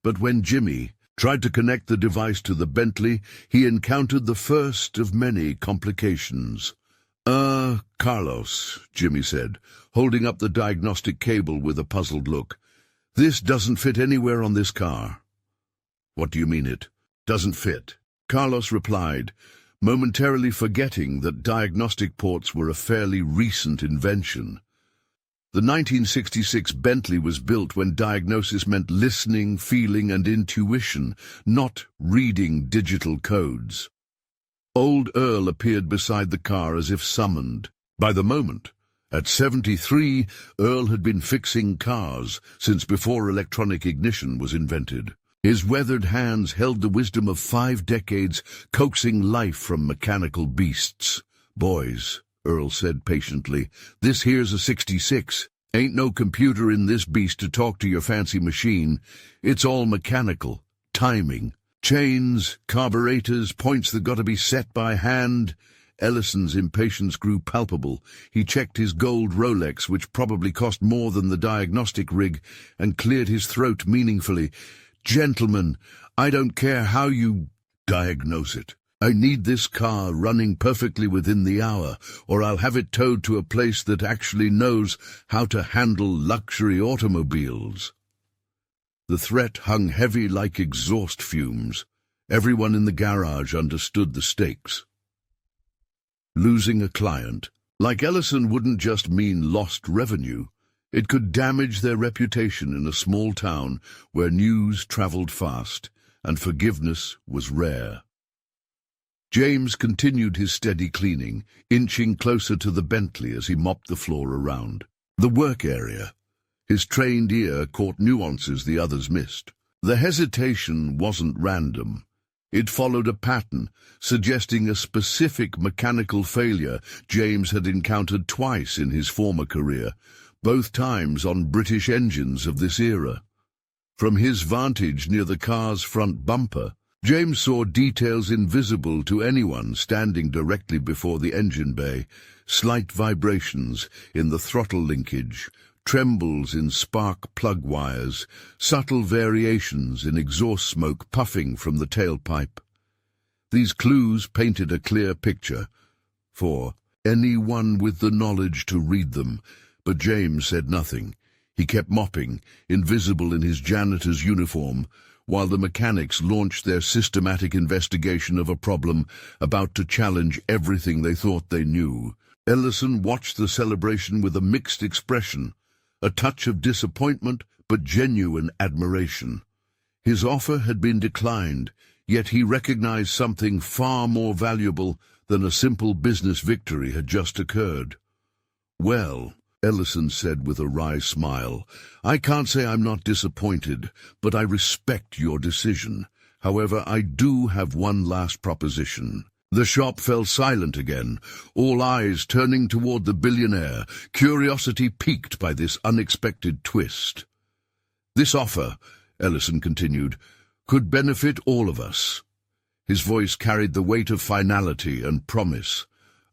But when Jimmy tried to connect the device to the Bentley, he encountered the first of many complications. Carlos," Jimmy said, holding up the diagnostic cable with a puzzled look. "This doesn't fit anywhere on this car." "What do you mean it doesn't fit?" Carlos replied, momentarily forgetting that diagnostic ports were a fairly recent invention. The 1966 Bentley was built when diagnosis meant listening, feeling, and intuition, not reading digital codes. Old Earl appeared beside the car as if summoned. By the moment, at 73, Earl had been fixing cars since before electronic ignition was invented. His weathered hands held the wisdom of 5 decades, coaxing life from mechanical beasts. "Boys," Earl said patiently, "this here's a 66. Ain't no computer in this beast to talk to your fancy machine. It's all mechanical. Timing. Chains, carburetors, points that gotta be set by hand." Ellison's impatience grew palpable. He checked his gold Rolex, which probably cost more than the diagnostic rig, and cleared his throat meaningfully. "Gentlemen, I don't care how you diagnose it. I need this car running perfectly within the hour, or I'll have it towed to a place that actually knows how to handle luxury automobiles." The threat hung heavy like exhaust fumes. Everyone in the garage understood the stakes. Losing a client, like Ellison, wouldn't just mean lost revenue. It could damage their reputation in a small town where news traveled fast and forgiveness was rare. James continued his steady cleaning, inching closer to the Bentley as he mopped the floor around. The work area. His trained ear caught nuances the others missed. The hesitation wasn't random. It followed a pattern, suggesting a specific mechanical failure James had encountered twice in his former career, both times on British engines of this era. From his vantage near the car's front bumper, James saw details invisible to anyone standing directly before the engine bay: slight vibrations in the throttle linkage, trembles in spark plug wires, subtle variations in exhaust smoke puffing from the tailpipe. These clues painted a clear picture for anyone with the knowledge to read them, but James said nothing. He kept mopping, invisible in his janitor's uniform, while the mechanics launched their systematic investigation of a problem about to challenge everything they thought they knew. Ellison watched the celebration with a mixed expression, a touch of disappointment but genuine admiration. His offer had been declined, yet he recognized something far more valuable than a simple business victory had just occurred. "Well," Ellison said with a wry smile, "I can't say I'm not disappointed, but I respect your decision. However, I do have one last proposition." The shop fell silent again, all eyes turning toward the billionaire, curiosity piqued by this unexpected twist. "This offer," Ellison continued, "could benefit all of us." His voice carried the weight of finality and promise.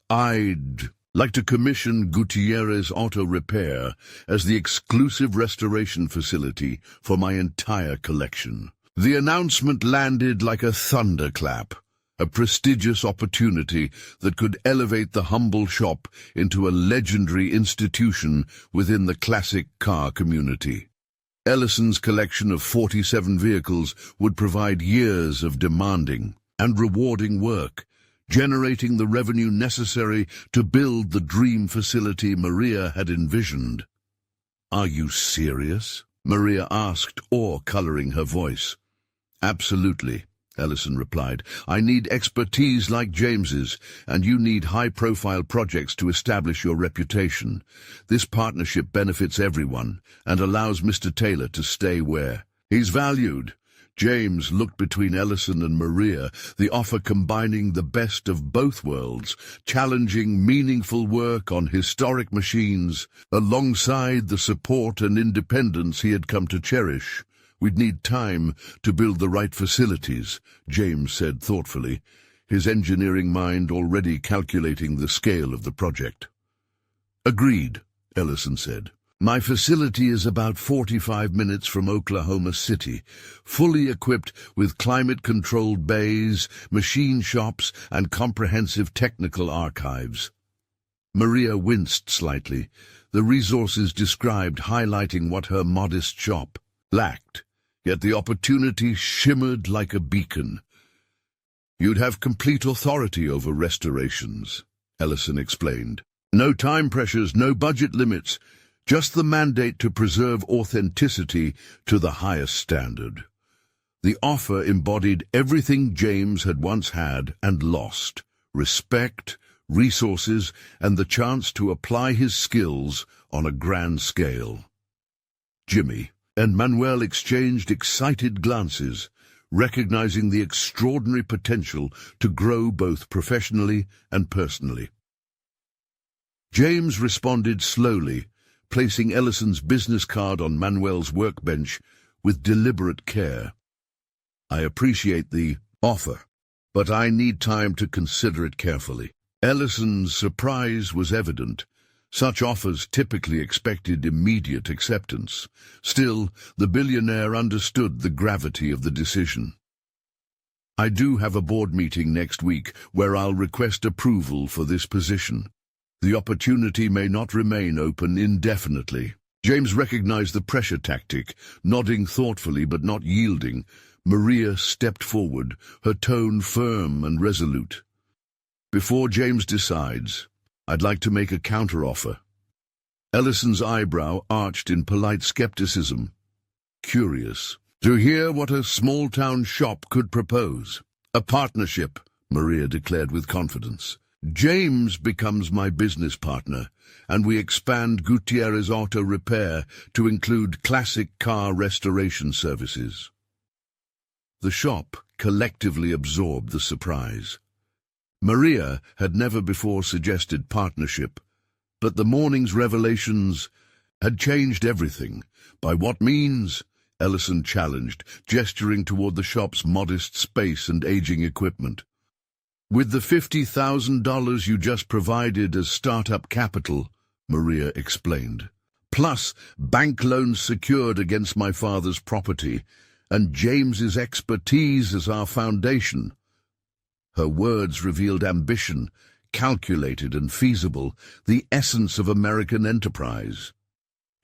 "I'd like to commission Gutierrez Auto Repair as the exclusive restoration facility for my entire collection." The announcement landed like a thunderclap. A prestigious opportunity that could elevate the humble shop into a legendary institution within the classic car community. Ellison's collection of 47 vehicles would provide years of demanding and rewarding work, generating the revenue necessary to build the dream facility Maria had envisioned. "Are you serious?" Maria asked, awe coloring her voice. Absolutely, Ellison replied. I need expertise like James's, and you need high-profile projects to establish your reputation. This partnership benefits everyone and allows Mr. Taylor to stay where he's valued. James looked between Ellison and Maria, the offer combining the best of both worlds, challenging, meaningful work on historic machines, alongside the support and independence he had come to cherish. We'd need time to build the right facilities, James said thoughtfully, his engineering mind already calculating the scale of the project. Agreed, Ellison said. My facility is about 45 minutes from Oklahoma City, fully equipped with climate-controlled bays, machine shops, and comprehensive technical archives. Maria winced slightly, the resources described highlighting what her modest shop lacked, yet the opportunity shimmered like a beacon. You'd have complete authority over restorations, Ellison explained. No time pressures, no budget limits, just the mandate to preserve authenticity to the highest standard. The offer embodied everything James had once had and lost: respect, resources, and the chance to apply his skills on a grand scale. Jimmy and Manuel exchanged excited glances, recognizing the extraordinary potential to grow both professionally and personally. James responded slowly, placing Ellison's business card on Manuel's workbench with deliberate care. I appreciate the offer, but I need time to consider it carefully. Ellison's surprise was evident. Such offers typically expected immediate acceptance. Still, the billionaire understood the gravity of the decision. I do have a board meeting next week where I'll request approval for this position. The opportunity may not remain open indefinitely. James recognized the pressure tactic, nodding thoughtfully but not yielding. Maria stepped forward, her tone firm and resolute. Before James decides, I'd like to make a counteroffer. Ellison's eyebrow arched in polite skepticism. Curious to hear what a small-town shop could propose. A partnership, Maria declared with confidence. James becomes my business partner, and we expand Gutierrez Auto Repair to include classic car restoration services. The shop collectively absorbed the surprise. Maria had never before suggested partnership, but the morning's revelations had changed everything. By what means? Ellison challenged, gesturing toward the shop's modest space and aging equipment. With the $50,000 you just provided as startup capital, Maria explained, plus bank loans secured against my father's property, and James's expertise as our foundation. Her words revealed ambition, calculated and feasible, the essence of American enterprise.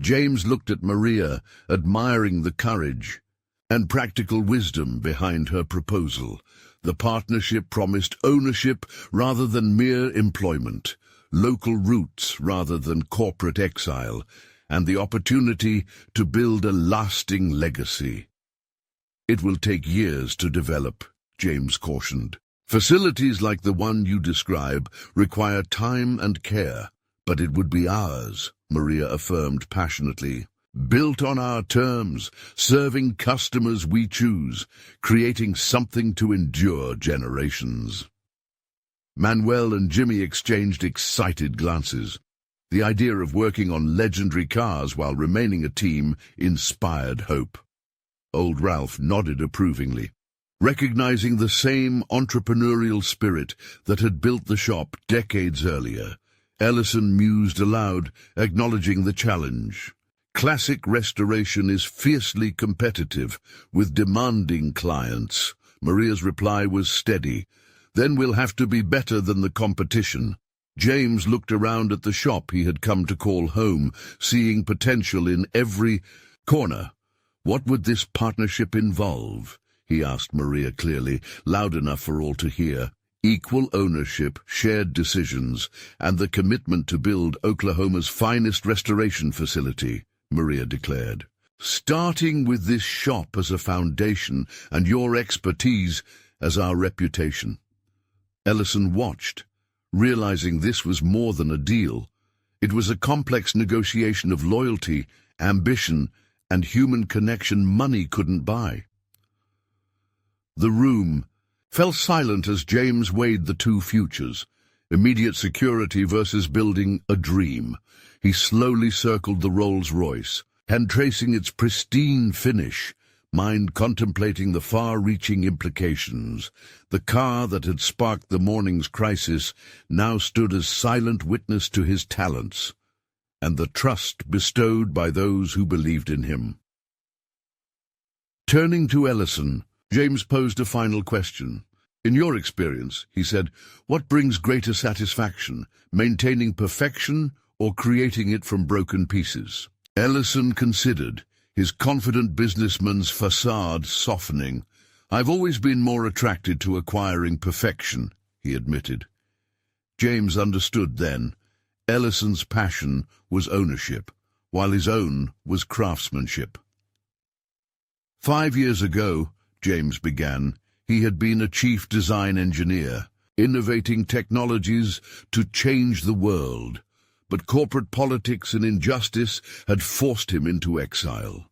James looked at Maria, admiring the courage and practical wisdom behind her proposal. The partnership promised ownership rather than mere employment, local roots rather than corporate exile, and the opportunity to build a lasting legacy. It will take years to develop, James cautioned. Facilities like the one you describe require time and care, but it would be ours, Maria affirmed passionately. Built on our terms, serving customers we choose, creating something to endure generations. Manuel and Jimmy exchanged excited glances. The idea of working on legendary cars while remaining a team inspired hope. Old Ralph nodded approvingly, recognizing the same entrepreneurial spirit that had built the shop decades earlier. Ellison mused aloud, acknowledging the challenge. Classic restoration is fiercely competitive, with demanding clients. Maria's reply was steady. Then we'll have to be better than the competition. James looked around at the shop he had come to call home, seeing potential in every corner. What would this partnership involve? He asked Maria clearly, loud enough for all to hear. Equal ownership, shared decisions, and the commitment to build Oklahoma's finest restoration facility, Maria declared. starting with this shop as a foundation and your expertise as our reputation." Ellison watched, realizing this was more than a deal. It was a complex negotiation of loyalty, ambition, and human connection money couldn't buy. The room fell silent as James weighed the two futures, immediate security versus building a dream. He slowly circled the Rolls-Royce, hand tracing its pristine finish, mind contemplating the far-reaching implications. The car that had sparked the morning's crisis now stood as silent witness to his talents and the trust bestowed by those who believed in him. Turning to Ellison, James posed a final question. "In your experience," he said, "what brings greater satisfaction, maintaining perfection or creating it from broken pieces?" Ellison considered, his confident businessman's facade softening. "I've always been more attracted to acquiring perfection," he admitted. James understood then. Ellison's passion was ownership, while his own was craftsmanship. 5 years ago, James began, he had been a chief design engineer, innovating technologies to change the world. But corporate politics and injustice had forced him into exile.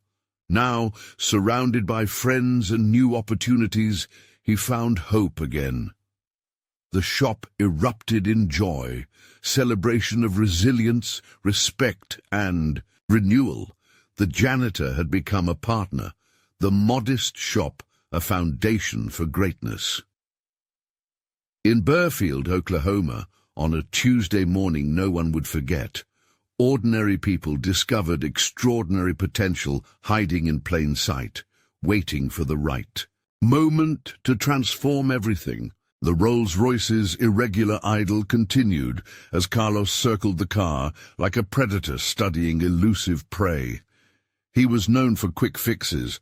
Now, surrounded by friends and new opportunities, he found hope again. The shop erupted in joy, celebration of resilience, respect, and renewal. The janitor had become a partner, the modest shop a foundation for greatness. In Burfield, Oklahoma, on a Tuesday morning no one would forget, ordinary people discovered extraordinary potential hiding in plain sight, waiting for the right moment to transform everything. The Rolls-Royce's irregular idyll continued as Carlos circled the car like a predator studying elusive prey. He was known for quick fixes,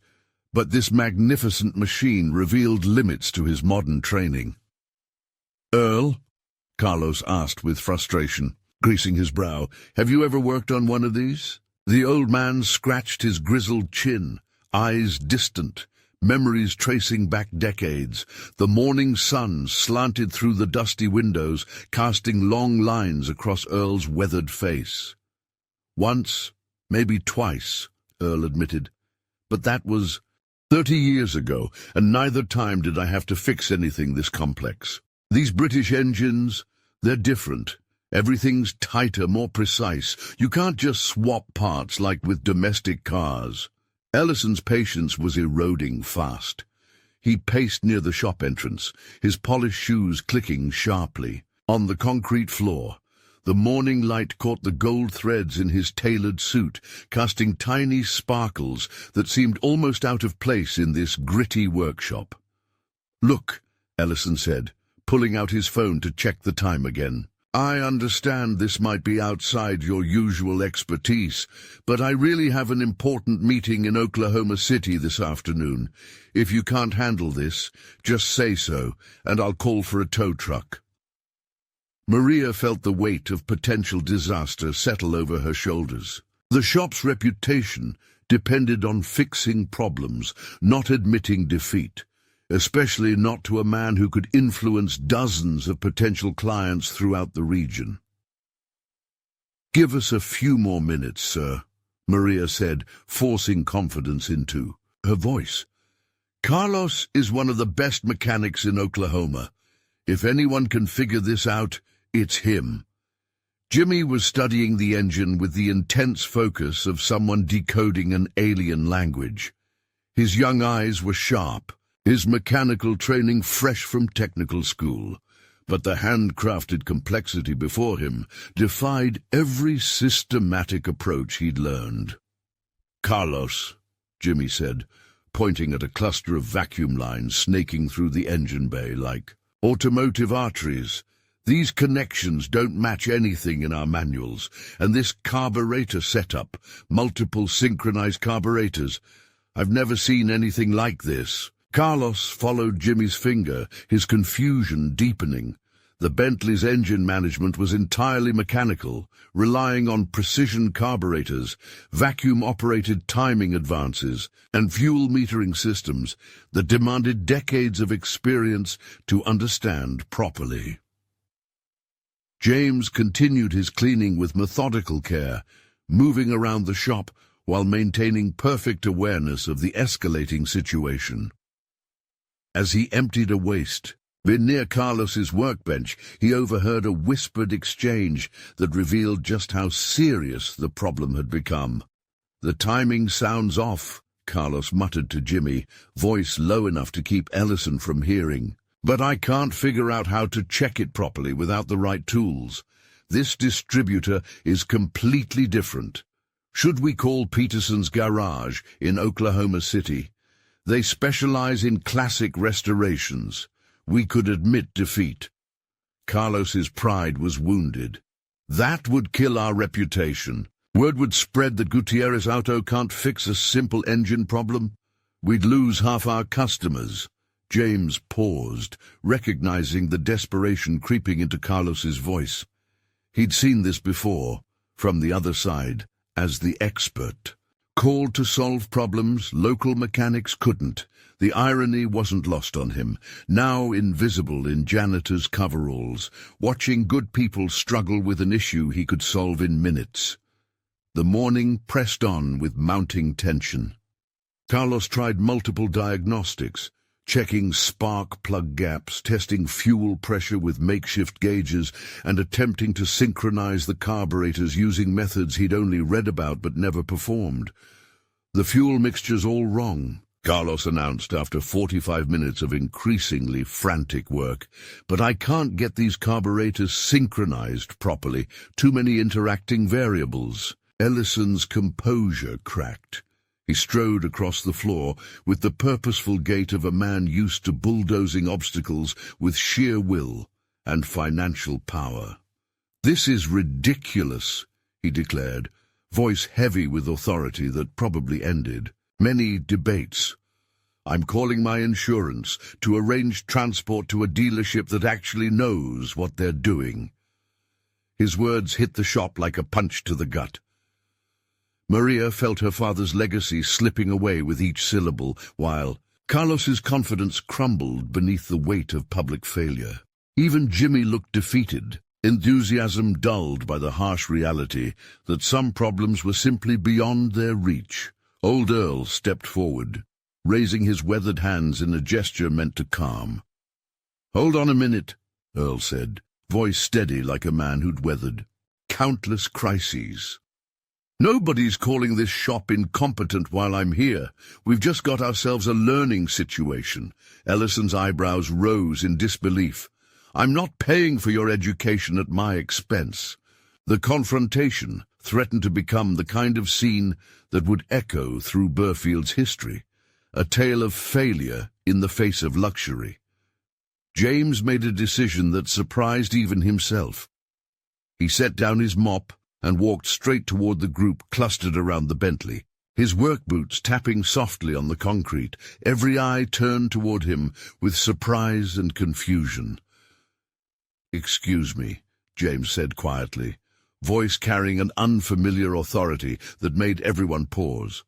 but this magnificent machine revealed limits to his modern training. "Earl?" Carlos asked with frustration, greasing his brow. "Have you ever worked on one of these?" The old man scratched his grizzled chin, eyes distant, memories tracing back decades. The morning sun slanted through the dusty windows, casting long lines across Earl's weathered face. "Once, maybe twice," Earl admitted. "But that was 30 years ago, and neither time did I have to fix anything this complex. These British engines, they're different. Everything's tighter, more precise. You can't just swap parts like with domestic cars." Ellison's patience was eroding fast. He paced near the shop entrance, his polished shoes clicking sharply. On the concrete floor, the morning light caught the gold threads in his tailored suit, casting tiny sparkles that seemed almost out of place in this gritty workshop. "Look," Ellison said, pulling out his phone to check the time again. "I understand this might be outside your usual expertise, but I really have an important meeting in Oklahoma City this afternoon. If you can't handle this, just say so, and I'll call for a tow truck." Maria felt the weight of potential disaster settle over her shoulders. The shop's reputation depended on fixing problems, not admitting defeat. Especially not to a man who could influence dozens of potential clients throughout the region. "Give us a few more minutes, sir," Maria said, forcing confidence into her voice. "Carlos is one of the best mechanics in Oklahoma. If anyone can figure this out, it's him." Jimmy was studying the engine with the intense focus of someone decoding an alien language. His young eyes were sharp, his mechanical training fresh from technical school, but the handcrafted complexity before him defied every systematic approach he'd learned. "Carlos," Jimmy said, pointing at a cluster of vacuum lines snaking through the engine bay like automotive arteries. "These connections don't match anything in our manuals, and this carburetor setup, multiple synchronized carburetors, I've never seen anything like this." Carlos followed Jimmy's finger, his confusion deepening. The Bentley's engine management was entirely mechanical, relying on precision carburetors, vacuum-operated timing advances, and fuel metering systems that demanded decades of experience to understand properly. James continued his cleaning with methodical care, moving around the shop while maintaining perfect awareness of the escalating situation. As he emptied a waste bin near Carlos's workbench, he overheard a whispered exchange that revealed just how serious the problem had become. "The timing sounds off," Carlos muttered to Jimmy, voice low enough to keep Ellison from hearing. "But I can't figure out how to check it properly without the right tools. This distributor is completely different. Should we call Peterson's Garage in Oklahoma City? They specialize in classic restorations. We could admit defeat." Carlos's pride was wounded. "That would kill our reputation. Word would spread that Gutierrez Auto can't fix a simple engine problem. We'd lose half our customers." James paused, recognizing the desperation creeping into Carlos's voice. He'd seen this before, from the other side, as the expert. Called to solve problems local mechanics couldn't. The irony wasn't lost on him, now invisible in janitor's coveralls, watching good people struggle with an issue he could solve in minutes. The morning pressed on with mounting tension. Carlos tried multiple diagnostics, checking spark plug gaps, testing fuel pressure with makeshift gauges, and attempting to synchronize the carburetors using methods he'd only read about but never performed. "The fuel mixture's all wrong," Carlos announced after 45 minutes of increasingly frantic work. "But I can't get these carburetors synchronized properly. Too many interacting variables." Ellison's composure cracked. He strode across the floor with the purposeful gait of a man used to bulldozing obstacles with sheer will and financial power. "This is ridiculous," he declared, voice heavy with authority that probably ended many debates. "I'm calling my insurance to arrange transport to a dealership that actually knows what they're doing." His words hit the shop like a punch to the gut. Maria felt her father's legacy slipping away with each syllable, while Carlos's confidence crumbled beneath the weight of public failure. Even Jimmy looked defeated, enthusiasm dulled by the harsh reality that some problems were simply beyond their reach. Old Earl stepped forward, raising his weathered hands in a gesture meant to calm. "Hold on a minute," Earl said, voice steady like a man who'd weathered countless crises. "Nobody's calling this shop incompetent while I'm here. We've just got ourselves a learning situation." Ellison's eyebrows rose in disbelief. "I'm not paying for your education at my expense." The confrontation threatened to become the kind of scene that would echo through Burfield's history, a tale of failure in the face of luxury. James made a decision that surprised even himself. He set down his mop and walked straight toward the group clustered around the Bentley, his work boots tapping softly on the concrete, every eye turned toward him with surprise and confusion. "Excuse me," James said quietly, voice carrying an unfamiliar authority that made everyone pause.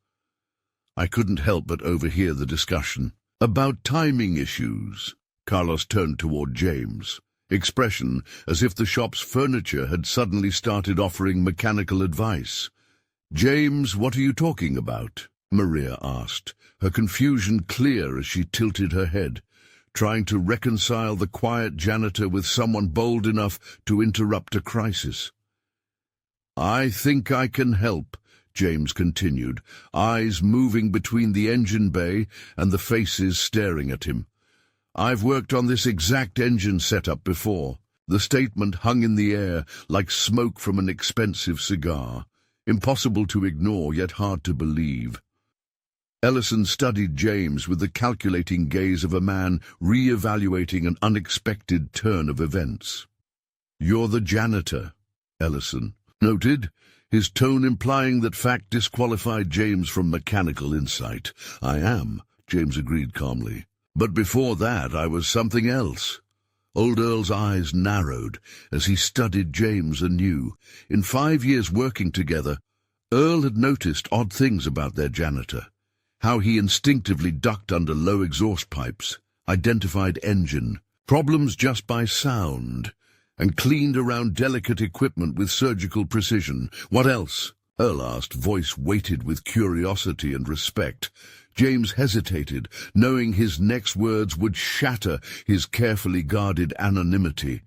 "I couldn't help but overhear the discussion about timing issues." Carlos turned toward James, expression as if the shop's furniture had suddenly started offering mechanical advice. "James, what are you talking about?" Maria asked, her confusion clear as she tilted her head, trying to reconcile the quiet janitor with someone bold enough to interrupt a crisis. "I think I can help," James continued, eyes moving between the engine bay and the faces staring at him. "I've worked on this exact engine setup before." The statement hung in the air like smoke from an expensive cigar, impossible to ignore yet hard to believe. Ellison studied James with the calculating gaze of a man re-evaluating an unexpected turn of events. "You're the janitor," Ellison noted, his tone implying that fact disqualified James from mechanical insight. "I am," James agreed calmly. "But before that I was something else." Old Earl's eyes narrowed as he studied James anew. In 5 years working together, Earl had noticed odd things about their janitor. How he instinctively ducked under low exhaust pipes, identified engine problems just by sound, and cleaned around delicate equipment with surgical precision. What else? Earl asked, voice weighted with curiosity and respect. James hesitated, knowing his next words would shatter his carefully guarded anonymity.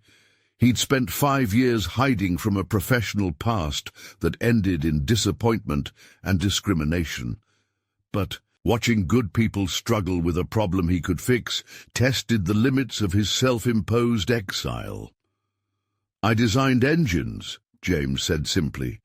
He'd spent 5 years hiding from a professional past that ended in disappointment and discrimination. But watching good people struggle with a problem he could fix tested the limits of his self-imposed exile. "I designed engines," James said simply,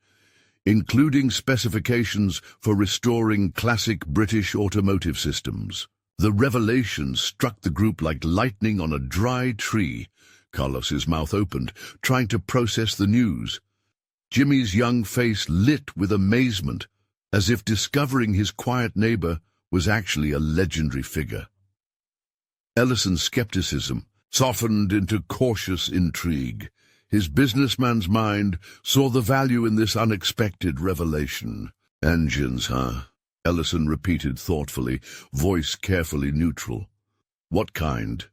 "including specifications for restoring classic British automotive systems." The revelation struck the group like lightning on a dry tree. Carlos's mouth opened, trying to process the news. Jimmy's young face lit with amazement, as if discovering his quiet neighbor was actually a legendary figure. Ellison's skepticism softened into cautious intrigue. His businessman's mind saw the value in this unexpected revelation. "Engines, huh?" Ellison repeated thoughtfully, voice carefully neutral. "What kind?"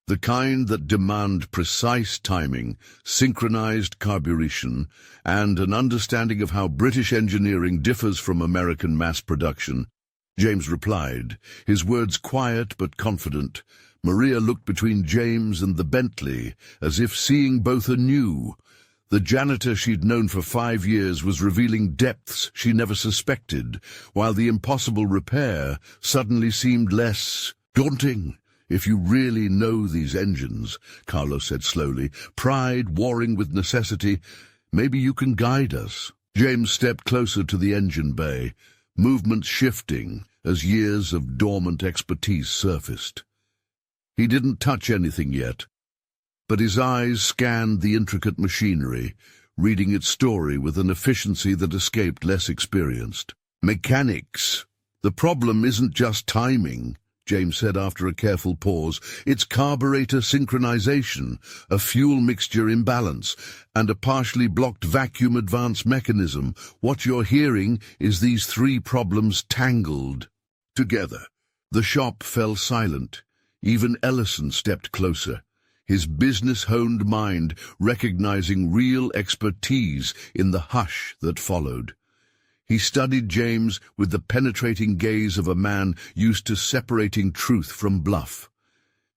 "The kind that demand precise timing, synchronized carburation, and an understanding of how British engineering differs from American mass production," James replied, his words quiet but confident. Maria looked between James and the Bentley, as if seeing both anew. The janitor she'd known for 5 years was revealing depths she never suspected, while the impossible repair suddenly seemed less daunting. "If you really know these engines," Carlos said slowly, pride warring with necessity, "maybe you can guide us." James stepped closer to the engine bay, movements shifting as years of dormant expertise surfaced. He didn't touch anything yet, but his eyes scanned the intricate machinery, reading its story with an efficiency that escaped less experienced. "Mechanics. The problem isn't just timing," James said after a careful pause. "It's carburetor synchronization, a fuel mixture imbalance, and a partially blocked vacuum advance mechanism. What you're hearing is these 3 problems tangled together." The shop fell silent. Even Ellison stepped closer, his business-honed mind recognizing real expertise in the hush that followed. He studied James with the penetrating gaze of a man used to separating truth from bluff.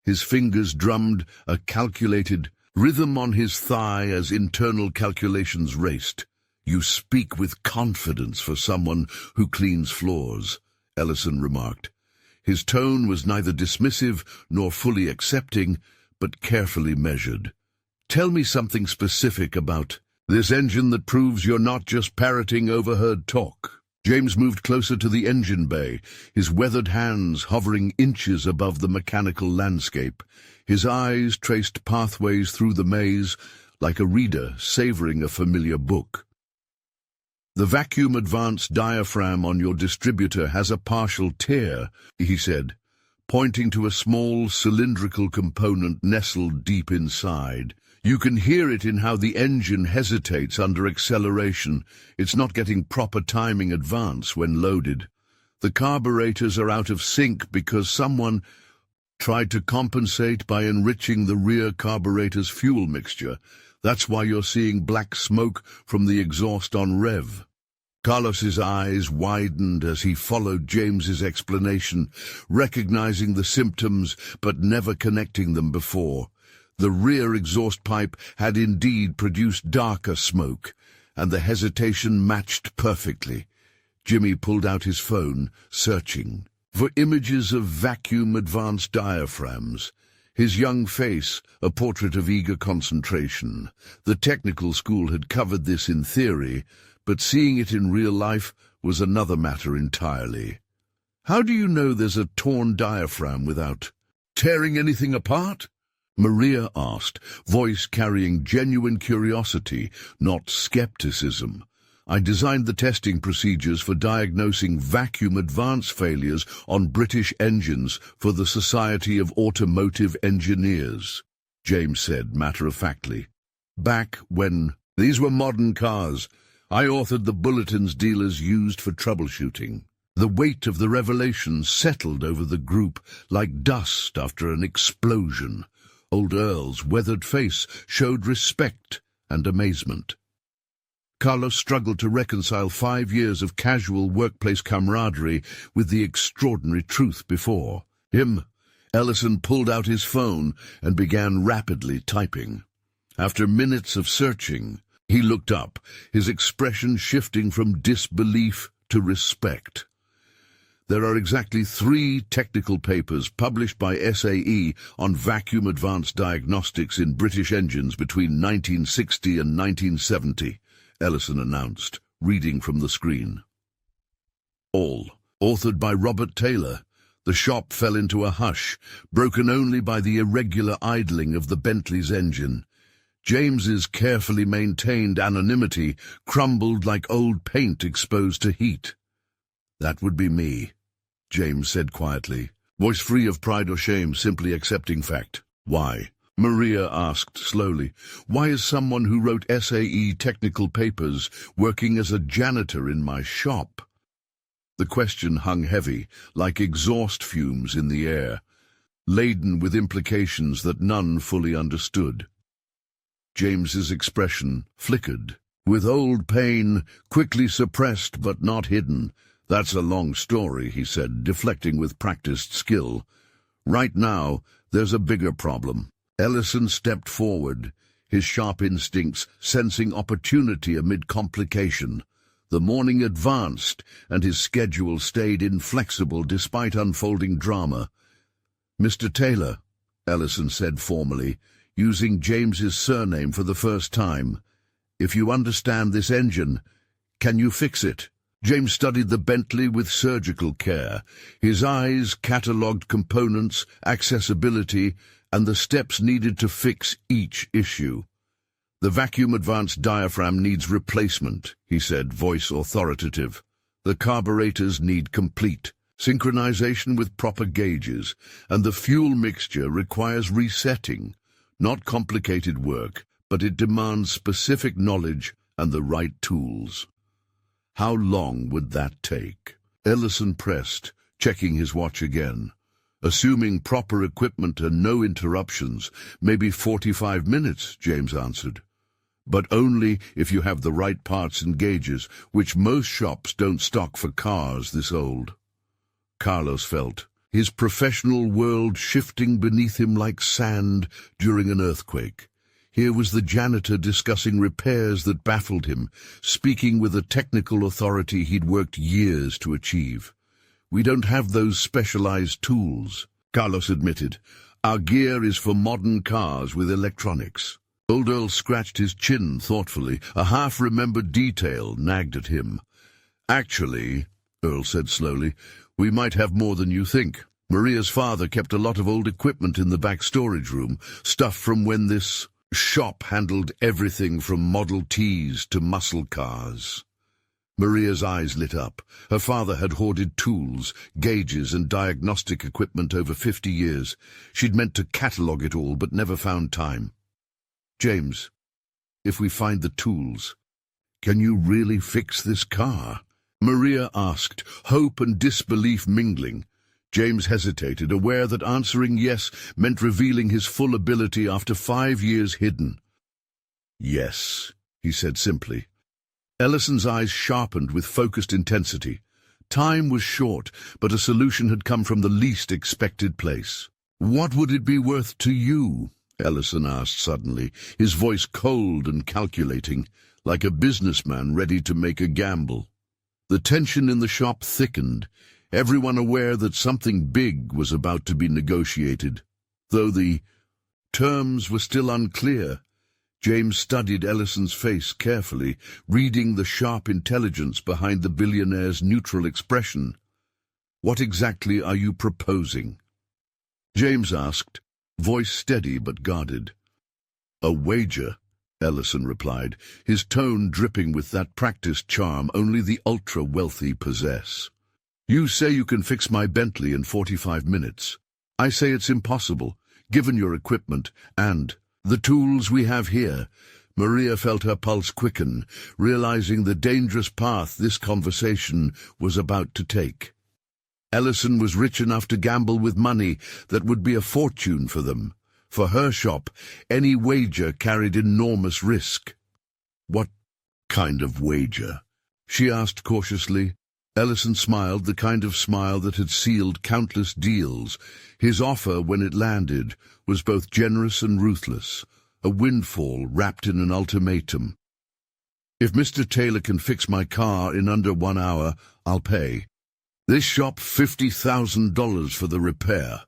His fingers drummed a calculated rhythm on his thigh as internal calculations raced. "You speak with confidence for someone who cleans floors," Ellison remarked. His tone was neither dismissive nor fully accepting, but carefully measured. "Tell me something specific about this engine that proves you're not just parroting overheard talk." James moved closer to the engine bay, his weathered hands hovering inches above the mechanical landscape. His eyes traced pathways through the maze like a reader savoring a familiar book. "The vacuum advance diaphragm on your distributor has a partial tear," he said, pointing to a small cylindrical component nestled deep inside. "You can hear it in how the engine hesitates under acceleration. It's not getting proper timing advance when loaded. The carburetors are out of sync because someone tried to compensate by enriching the rear carburetor's fuel mixture. That's why you're seeing black smoke from the exhaust on rev." Carlos's eyes widened as he followed James's explanation, recognizing the symptoms but never connecting them before. The rear exhaust pipe had indeed produced darker smoke, and the hesitation matched perfectly. Jimmy pulled out his phone, searching for images of vacuum advanced diaphragms. His young face, a portrait of eager concentration. The technical school had covered this in theory, but seeing it in real life was another matter entirely. "How do you know there's a torn diaphragm without tearing anything apart?" Maria asked, voice carrying genuine curiosity, not skepticism. "I designed the testing procedures for diagnosing vacuum advance failures on British engines for the Society of Automotive Engineers." James said matter-of-factly. Back when these were modern cars, I authored the bulletins dealers used for troubleshooting. The weight of the revelation settled over the group like dust after an explosion. Old Earl's weathered face showed respect and amazement. Carlos struggled to reconcile 5 years of casual workplace camaraderie with the extraordinary truth before him. Ellison pulled out his phone and began rapidly typing. After minutes of searching, he looked up, his expression shifting from disbelief to respect. There are exactly 3 technical papers published by SAE on vacuum advanced diagnostics in British engines between 1960 and 1970, Ellison announced, reading from the screen. All authored by Robert Taylor. The shop fell into a hush, broken only by the irregular idling of the Bentley's engine. James's carefully maintained anonymity crumbled like old paint exposed to heat. "That would be me," James said quietly, voice free of pride or shame, simply accepting fact. "Why?" Maria asked slowly. "Why is someone who wrote SAE technical papers working as a janitor in my shop?" The question hung heavy, like exhaust fumes in the air, laden with implications that none fully understood. James's expression flickered, with old pain quickly suppressed but not hidden. "That's a long story," he said, deflecting with practiced skill. "Right now, there's a bigger problem." Ellison stepped forward, his sharp instincts sensing opportunity amid complication. The morning advanced, and his schedule stayed inflexible despite unfolding drama. "Mr. Taylor," Ellison said formally, using James's surname for the first time, "if you understand this engine, can you fix it?" James studied the Bentley with surgical care. His eyes catalogued components, accessibility, and the steps needed to fix each issue. "The vacuum advanced diaphragm needs replacement," he said, voice authoritative. "The carburetors need complete synchronization with proper gauges, and the fuel mixture requires resetting. Not complicated work, but it demands specific knowledge and the right tools." How long would that take? Ellison pressed, checking his watch again. "Assuming proper equipment and no interruptions, maybe 45 minutes, James answered. "But only if you have the right parts and gauges, which most shops don't stock for cars this old." Carlos felt his professional world shifting beneath him like sand during an earthquake. Here was the janitor discussing repairs that baffled him, speaking with a technical authority he'd worked years to achieve. "We don't have those specialized tools," Carlos admitted. "Our gear is for modern cars with electronics." Old Earl scratched his chin thoughtfully. A half-remembered detail nagged at him. "Actually," Earl said slowly, "we might have more than you think. Maria's father kept a lot of old equipment in the back storage room, stuff from when this shop handled everything from Model Ts to muscle cars." Maria's eyes lit up. Her father had hoarded tools, gauges, and diagnostic equipment over 50 years. She'd meant to catalogue it all, but never found time. "James, if we find the tools, can you really fix this car?" Maria asked, hope and disbelief mingling. James hesitated, aware that answering yes meant revealing his full ability after 5 years hidden. "Yes," he said simply. Ellison's eyes sharpened with focused intensity. Time was short, but a solution had come from the least expected place. "What would it be worth to you?" Ellison asked suddenly, his voice cold and calculating, like a businessman ready to make a gamble. The tension in the shop thickened, everyone aware that something big was about to be negotiated. Though the terms were still unclear, James studied Ellison's face carefully, reading the sharp intelligence behind the billionaire's neutral expression. "What exactly are you proposing?" James asked, voice steady but guarded. "A wager," Ellison replied, his tone dripping with that practiced charm only the ultra-wealthy possess. "You say you can fix my Bentley in 45 minutes. I say it's impossible, given your equipment and the tools we have here. Maria felt her pulse quicken, realizing the dangerous path this conversation was about to take. Ellison was rich enough to gamble with money that would be a fortune for them. For her shop, any wager carried enormous risk. What kind of wager? She asked cautiously. Ellison smiled, the kind of smile that had sealed countless deals. His offer, when it landed, was both generous and ruthless, a windfall wrapped in an ultimatum. If Mr. Taylor can fix my car in under 1 hour, I'll pay. This shop $50,000 for the repair,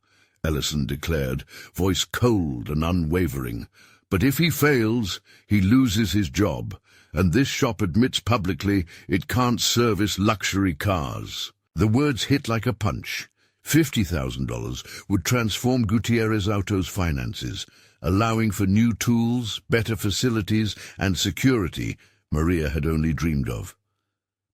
Ellison declared, voice cold and unwavering. But if he fails, he loses his job, and this shop admits publicly it can't service luxury cars. The words hit like a punch. $50,000 would transform Gutierrez Auto's finances, allowing for new tools, better facilities, and security Maria had only dreamed of.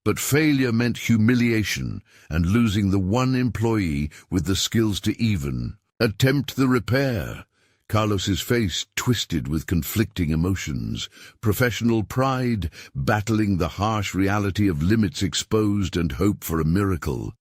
But failure meant humiliation and losing the one employee with the skills to even attempt the repair. Carlos's face twisted with conflicting emotions, professional pride battling the harsh reality of limits exposed and hope for a miracle.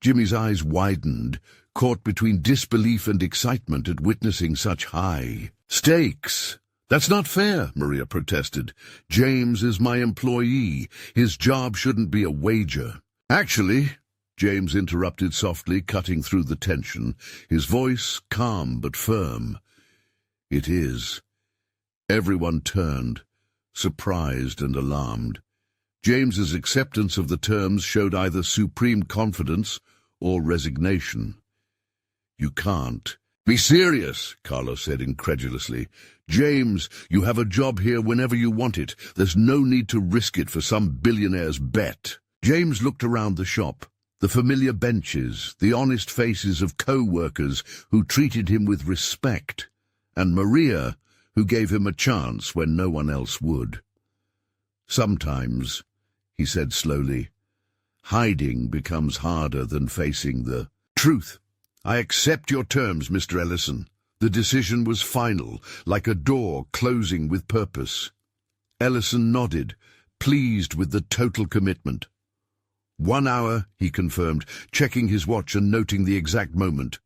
Jimmy's eyes widened, caught between disbelief and excitement at witnessing such high stakes. That's not fair, Maria protested. James is my employee. His job shouldn't be a wager. Actually, James interrupted softly, cutting through the tension, his voice calm but firm. It is. Everyone turned, surprised and alarmed. James's acceptance of the terms showed either supreme confidence or resignation. You can't. Be serious, Carlos said incredulously. James, you have a job here whenever you want it. There's no need to risk it for some billionaire's bet. James looked around the shop. The familiar benches, the honest faces of co-workers who treated him with respect, and Maria, who gave him a chance when no one else would. Sometimes, he said slowly, hiding becomes harder than facing the truth. I accept your terms, Mr. Ellison. The decision was final, like a door closing with purpose. Ellison nodded, pleased with the total commitment. 1 hour, he confirmed, checking his watch and noting the exact moment.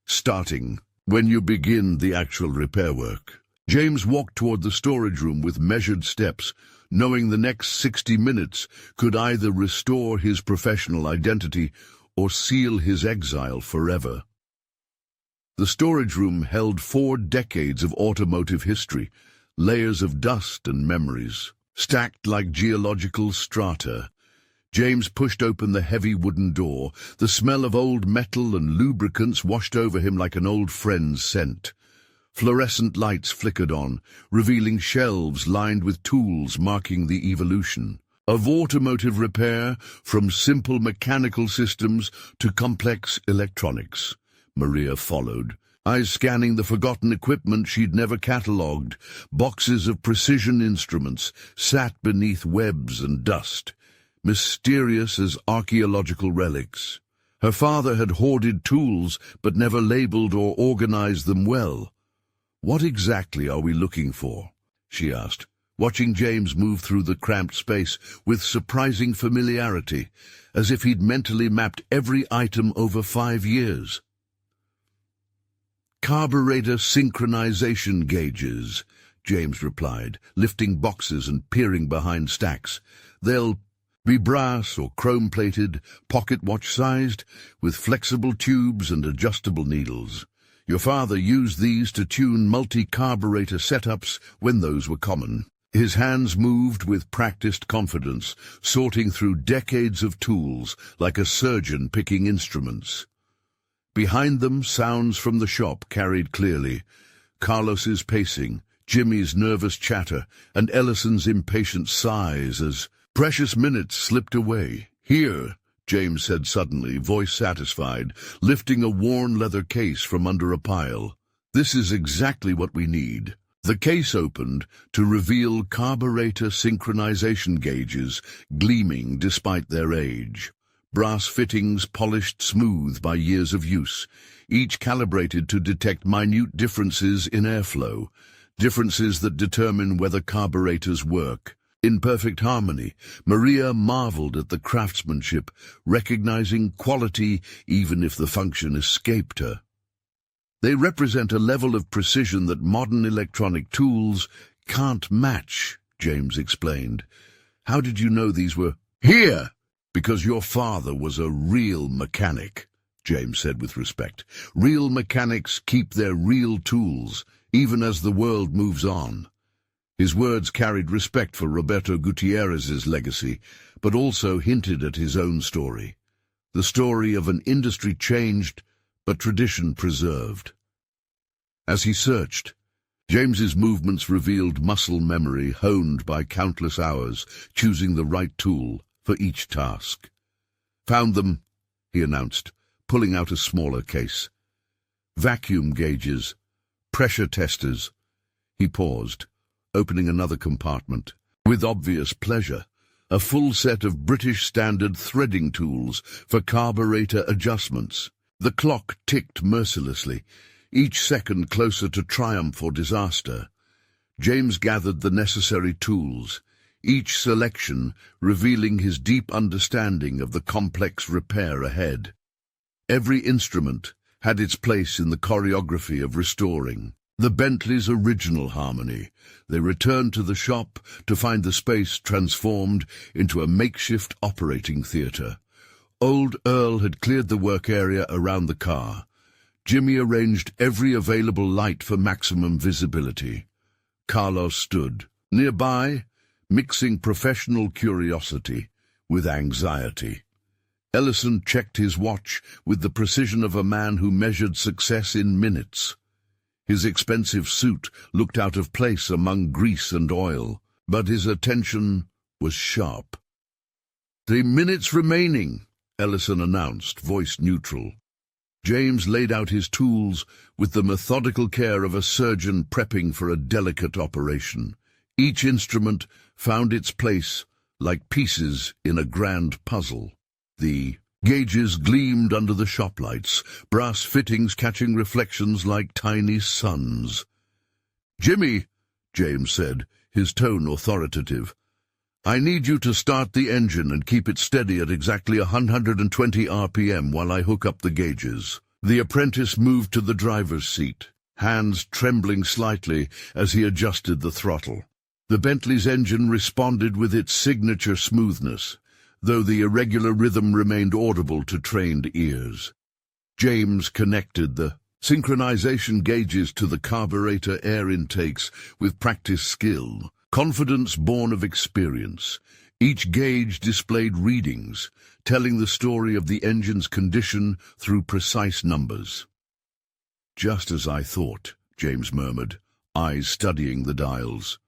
Starting when you begin the actual repair work. James walked toward the storage room with measured steps, knowing the next 60 minutes could either restore his professional identity or seal his exile forever. The storage room held 4 decades of automotive history, layers of dust and memories, stacked like geological strata. James pushed open the heavy wooden door. The smell of old metal and lubricants washed over him like an old friend's scent. Fluorescent lights flickered on, revealing shelves lined with tools marking the evolution of automotive repair, from simple mechanical systems to complex electronics. Maria followed, eyes scanning the forgotten equipment she'd never catalogued. Boxes of precision instruments sat beneath webs and dust, mysterious as archaeological relics. Her father had hoarded tools but never labeled or organized them well. What exactly are we looking for? She asked, watching James move through the cramped space with surprising familiarity, as if he'd mentally mapped every item over 5 years. Carburetor synchronization gauges, James replied, lifting boxes and peering behind stacks. They'll be brass or chrome-plated, pocket watch-sized, with flexible tubes and adjustable needles. Your father used these to tune multi-carburetor setups when those were common. His hands moved with practiced confidence, sorting through decades of tools like a surgeon picking instruments. Behind them, sounds from the shop carried clearly. Carlos's pacing, Jimmy's nervous chatter, and Ellison's impatient sighs as precious minutes slipped away. Here, James said suddenly, voice satisfied, lifting a worn leather case from under a pile. This is exactly what we need. The case opened to reveal carburetor synchronization gauges gleaming despite their age. Brass fittings polished smooth by years of use, each calibrated to detect minute differences in airflow, differences that determine whether carburetors work. In perfect harmony, Maria marveled at the craftsmanship, recognizing quality even if the function escaped her. They represent a level of precision that modern electronic tools can't match, James explained. How did you know these were here? Because your father was a real mechanic, James said with respect. Real mechanics keep their real tools, even as the world moves on. His words carried respect for Roberto Gutierrez's legacy, but also hinted at his own story. The story of an industry changed, but tradition preserved. As he searched, James's movements revealed muscle memory honed by countless hours, choosing the right tool for each task. Found them, he announced, pulling out a smaller case. Vacuum gauges, pressure testers. He paused, opening another compartment. With obvious pleasure, a full set of British standard threading tools for carburetor adjustments. The clock ticked mercilessly, each second closer to triumph or disaster. James gathered the necessary tools, each selection revealing his deep understanding of the complex repair ahead. Every instrument had its place in the choreography of restoring. The Bentley's original harmony. They returned to the shop to find the space transformed into a makeshift operating theatre. Old Earl had cleared the work area around the car. Jimmy arranged every available light for maximum visibility. Carlos stood nearby, mixing professional curiosity with anxiety. Ellison checked his watch with the precision of a man who measured success in minutes. His expensive suit looked out of place among grease and oil, but his attention was sharp. 3 minutes remaining, Ellison announced, voice neutral. James laid out his tools with the methodical care of a surgeon prepping for a delicate operation. Each instrument found its place like pieces in a grand puzzle. The gauges gleamed under the shop lights, brass fittings catching reflections like tiny suns. "Jimmy," James said, his tone authoritative, "I need you to start the engine and keep it steady at exactly 120 RPM while I hook up the gauges." The apprentice moved to the driver's seat, hands trembling slightly as he adjusted the throttle. The Bentley's engine responded with its signature smoothness, though the irregular rhythm remained audible to trained ears. James connected the synchronization gauges to the carburetor air intakes with practiced skill, confidence born of experience. Each gauge displayed readings, telling the story of the engine's condition through precise numbers. "Just as I thought," James murmured, eyes studying the dials.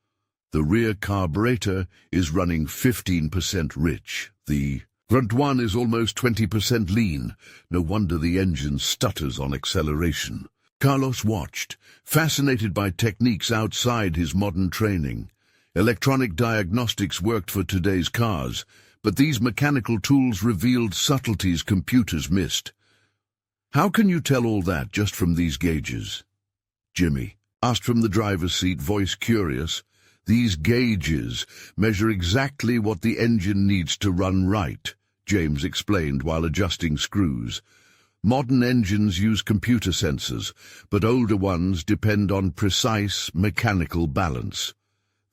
"The rear carburetor is running 15% rich. The front one is almost 20% lean. No wonder the engine stutters on acceleration." Carlos watched, fascinated by techniques outside his modern training. Electronic diagnostics worked for today's cars, but these mechanical tools revealed subtleties computers missed. "How can you tell all that just from these gauges?" Jimmy asked from the driver's seat, voice curious. "These gauges measure exactly what the engine needs to run right," James explained while adjusting screws. "Modern engines use computer sensors, but older ones depend on precise mechanical balance.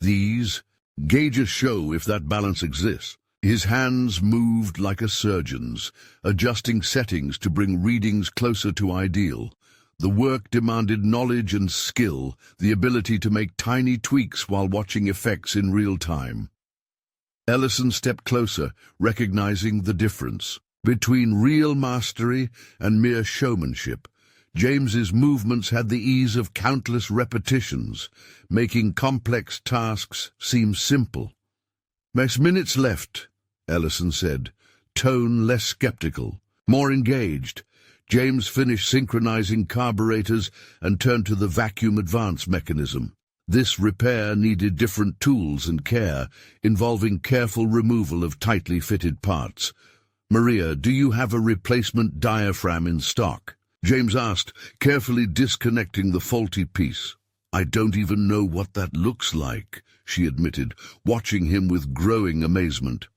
These gauges show if that balance exists." His hands moved like a surgeon's, adjusting settings to bring readings closer to ideal. The work demanded knowledge and skill, the ability to make tiny tweaks while watching effects in real time. Ellison stepped closer, recognizing the difference between real mastery and mere showmanship. James's movements had the ease of countless repetitions, making complex tasks seem simple. "Less minutes left," Ellison said, tone less skeptical, more engaged. James finished synchronizing carburetors and turned to the vacuum advance mechanism. This repair needed different tools and care, involving careful removal of tightly fitted parts. "Maria, do you have a replacement diaphragm in stock?" James asked, carefully disconnecting the faulty piece. "I don't even know what that looks like," she admitted, watching him with growing amazement.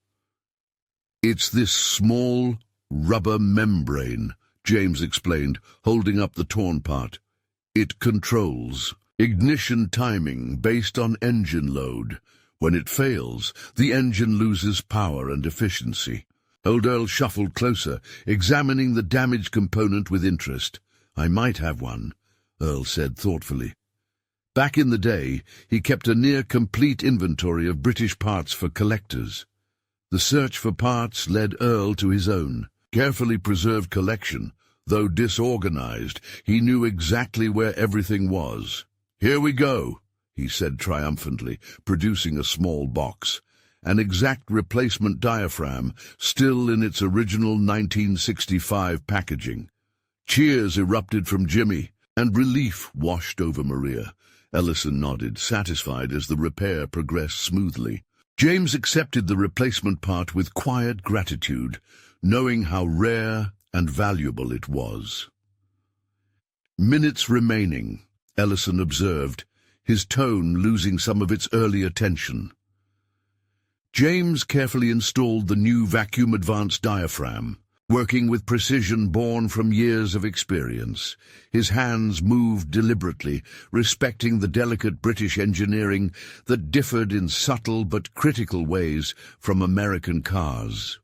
"It's this small rubber membrane," James explained, holding up the torn part. "It controls ignition timing based on engine load. When it fails, the engine loses power and efficiency." Old Earl shuffled closer, examining the damaged component with interest. "I might have one," Earl said thoughtfully. Back in the day, he kept a near-complete inventory of British parts for collectors. The search for parts led Earl to his own, carefully preserved collection. Though disorganized, he knew exactly where everything was. "Here we go," he said triumphantly, producing a small box. An exact replacement diaphragm, still in its original 1965 packaging. Cheers erupted from Jimmy, and relief washed over Maria. Ellison nodded, satisfied as the repair progressed smoothly. James accepted the replacement part with quiet gratitude, knowing how rare and valuable it was. "Minutes remaining," Ellison observed, his tone losing some of its earlier tension. James carefully installed the new vacuum-advanced diaphragm, working with precision born from years of experience. His hands moved deliberately, respecting the delicate British engineering that differed in subtle but critical ways from American cars.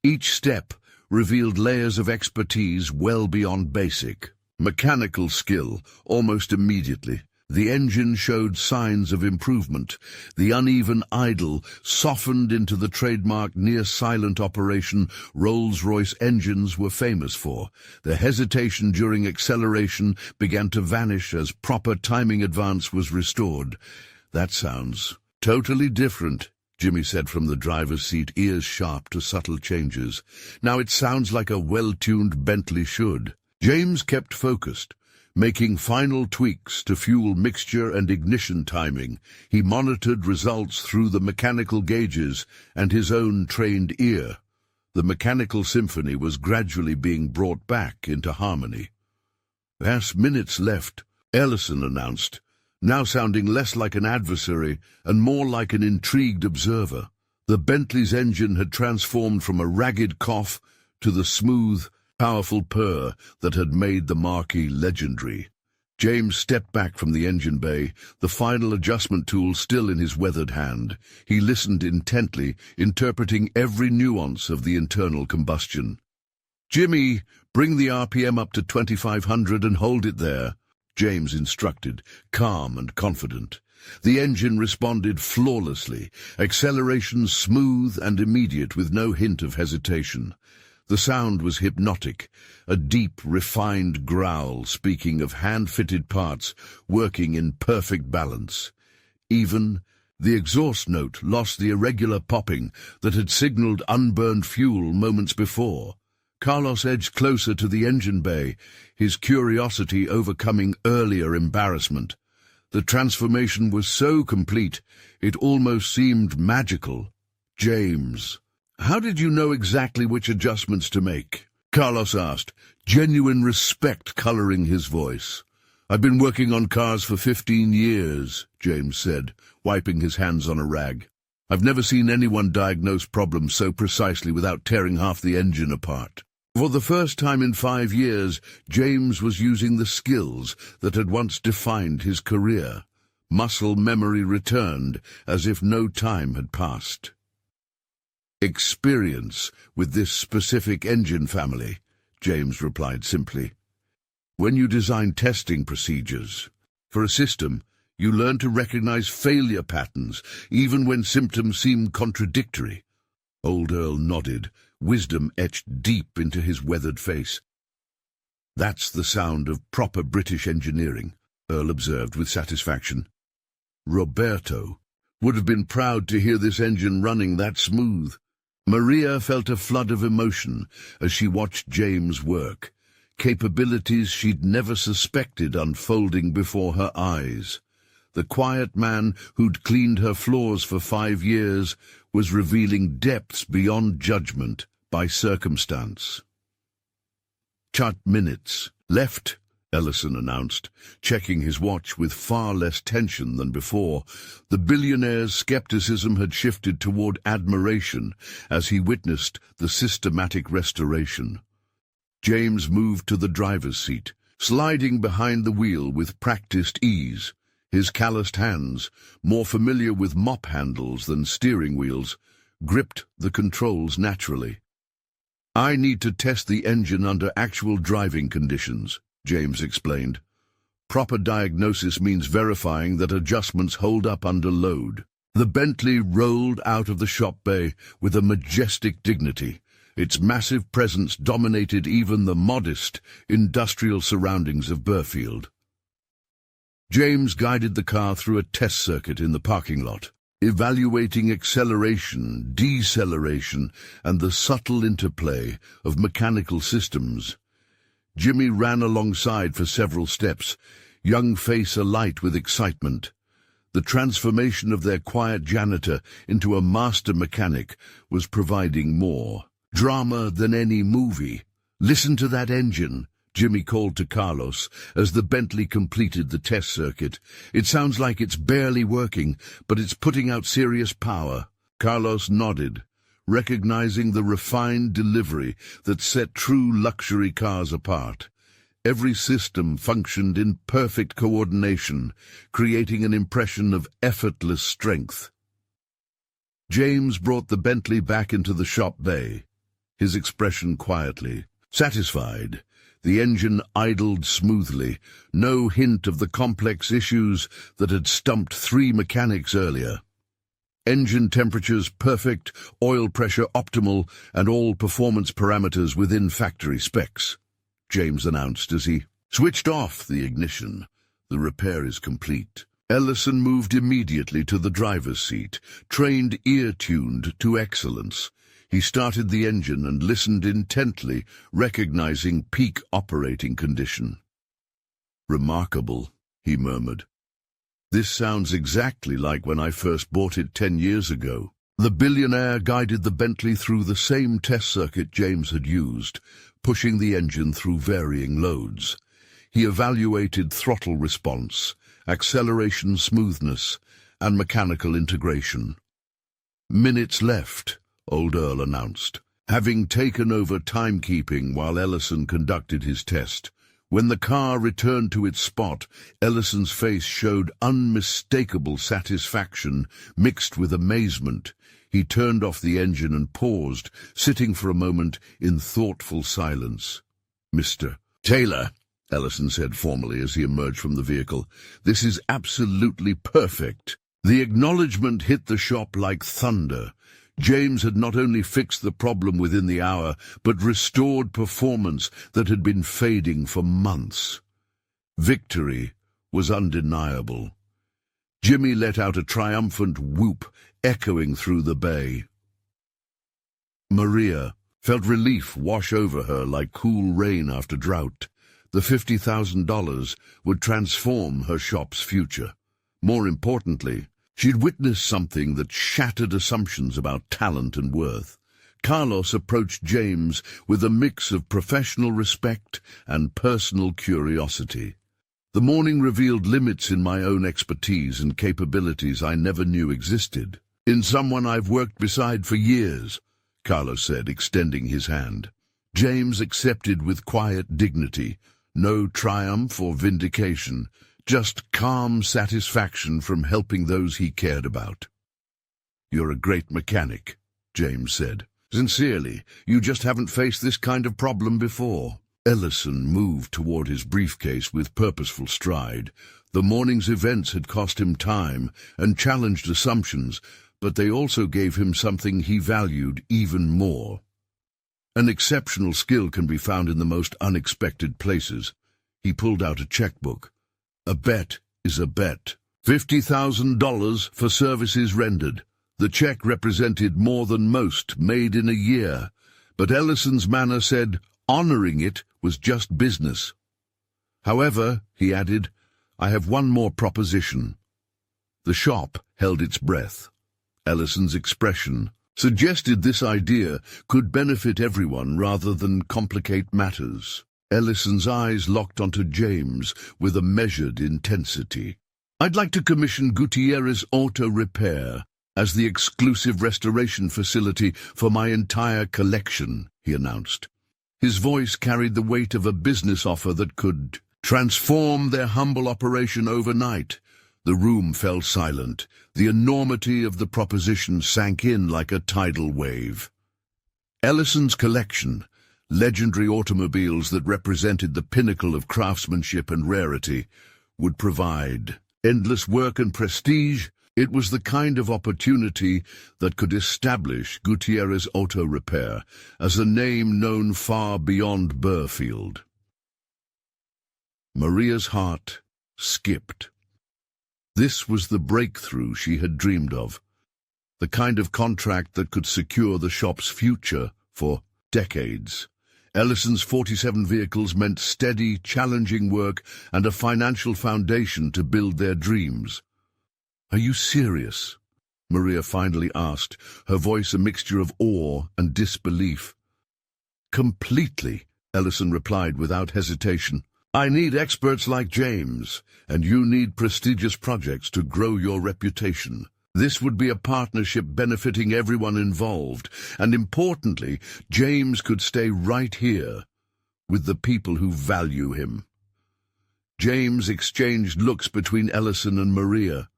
Each step revealed layers of expertise well beyond basic mechanical skill. Almost immediately, the engine showed signs of improvement. The uneven idle softened into the trademark near-silent operation Rolls-Royce engines were famous for. The hesitation during acceleration began to vanish as proper timing advance was restored. "That sounds totally different," Jimmy said from the driver's seat, ears sharp to subtle changes. "Now it sounds like a well-tuned Bentley should." James kept focused, making final tweaks to fuel mixture and ignition timing. He monitored results through the mechanical gauges and his own trained ear. The mechanical symphony was gradually being brought back into harmony. "There's minutes left," Ellison announced, now sounding less like an adversary and more like an intrigued observer. The Bentley's engine had transformed from a ragged cough to the smooth, powerful purr that had made the marquee legendary. James stepped back from the engine bay, the final adjustment tool still in his weathered hand. He listened intently, interpreting every nuance of the internal combustion. "Jimmy, bring the RPM up to 2500 and hold it there," James instructed, calm and confident. The engine responded flawlessly, acceleration smooth and immediate with no hint of hesitation. The sound was hypnotic, a deep, refined growl speaking of hand-fitted parts working in perfect balance. Even the exhaust note lost the irregular popping that had signaled unburned fuel moments before. Carlos edged closer to the engine bay, his curiosity overcoming earlier embarrassment. The transformation was so complete, it almost seemed magical. "James, how did you know exactly which adjustments to make?" Carlos asked, genuine respect coloring his voice. "I've been working on cars for 15 years, James said, wiping his hands on a rag. "I've never seen anyone diagnose problems so precisely without tearing half the engine apart." For the first time in 5 years, James was using the skills that had once defined his career. Muscle memory returned, as if no time had passed. "Experience with this specific engine family," James replied simply. "When you design testing procedures for a system, you learn to recognize failure patterns, even when symptoms seem contradictory." Old Earl nodded, wisdom etched deep into his weathered face. "That's the sound of proper British engineering," Earl observed with satisfaction. "Roberto would have been proud to hear this engine running that smooth." Maria felt a flood of emotion as she watched James work, capabilities she'd never suspected unfolding before her eyes. The quiet man who'd cleaned her floors for 5 years was revealing depths beyond judgment by circumstance. Chart minutes. Left, Ellison announced, checking his watch with far less tension than before. The billionaire's skepticism had shifted toward admiration as he witnessed the systematic restoration. James moved to the driver's seat, sliding behind the wheel with practiced ease. His calloused hands, more familiar with mop handles than steering wheels, gripped the controls naturally. "I need to test the engine under actual driving conditions," James explained. "Proper diagnosis means verifying that adjustments hold up under load." The Bentley rolled out of the shop bay with a majestic dignity. Its massive presence dominated even the modest, industrial surroundings of Burfield. James guided the car through a test circuit in the parking lot, evaluating acceleration, deceleration, and the subtle interplay of mechanical systems. Jimmy ran alongside for several steps, young face alight with excitement. The transformation of their quiet janitor into a master mechanic was providing more drama than any movie. "Listen to that engine," Jimmy called to Carlos as the Bentley completed the test circuit. "It sounds like it's barely working, but it's putting out serious power." Carlos nodded, recognizing the refined delivery that set true luxury cars apart. Every system functioned in perfect coordination, creating an impression of effortless strength. James brought the Bentley back into the shop bay, his expression quietly satisfied. The engine idled smoothly, no hint of the complex issues that had stumped 3 mechanics earlier. Engine temperatures perfect, oil pressure optimal, and all performance parameters within factory specs, James announced as he switched off the ignition. "The repair is complete." Ellison moved immediately to the driver's seat, trained ear-tuned to excellence. He started the engine and listened intently, recognizing peak operating condition. "Remarkable," he murmured. "This sounds exactly like when I first bought it 10 years ago." The billionaire guided the Bentley through the same test circuit James had used, pushing the engine through varying loads. He evaluated throttle response, acceleration smoothness, and mechanical integration. "Minutes left," Old Earl announced, having taken over timekeeping while Ellison conducted his test. When the car returned to its spot, Ellison's face showed unmistakable satisfaction mixed with amazement. He turned off the engine and paused, sitting for a moment in thoughtful silence. "Mr. Taylor," Ellison said formally as he emerged from the vehicle, "this is absolutely perfect." The acknowledgement hit the shop like thunder. James had not only fixed the problem within the hour, but restored performance that had been fading for months. Victory was undeniable. Jimmy let out a triumphant whoop, echoing through the bay. Maria felt relief wash over her like cool rain after drought. The $50,000 would transform her shop's future. More importantly, she'd witnessed something that shattered assumptions about talent and worth. Carlos approached James with a mix of professional respect and personal curiosity. "The morning revealed limits in my own expertise and capabilities I never knew existed. In someone I've worked beside for years," Carlos said, extending his hand. James accepted with quiet dignity, no triumph or vindication, just calm satisfaction from helping those he cared about. "You're a great mechanic," James said. "Sincerely, you just haven't faced this kind of problem before." Ellison moved toward his briefcase with purposeful stride. The morning's events had cost him time and challenged assumptions, but they also gave him something he valued even more. An exceptional skill can be found in the most unexpected places. He pulled out a checkbook. A bet is a bet. $50,000 for services rendered. The check represented more than most made in a year, but Ellison's manner said honoring it was just business. "However," he added, "I have one more proposition." The shop held its breath. Ellison's expression suggested this idea could benefit everyone rather than complicate matters. Ellison's eyes locked onto James with a measured intensity. "I'd like to commission Gutierrez Auto Repair as the exclusive restoration facility for my entire collection," he announced. His voice carried the weight of a business offer that could transform their humble operation overnight. The room fell silent. The enormity of the proposition sank in like a tidal wave. Ellison's collection, legendary automobiles that represented the pinnacle of craftsmanship and rarity, would provide endless work and prestige. It was the kind of opportunity that could establish Gutierrez Auto Repair as a name known far beyond Burfield. Maria's heart skipped. This was the breakthrough she had dreamed of, the kind of contract that could secure the shop's future for decades. Ellison's 47 vehicles meant steady, challenging work and a financial foundation to build their dreams. "Are you serious?" Maria finally asked, her voice a mixture of awe and disbelief. "Completely," Ellison replied without hesitation. "I need experts like James, and you need prestigious projects to grow your reputation. This would be a partnership benefiting everyone involved, and importantly, James could stay right here with the people who value him." James exchanged looks between Ellison and Maria.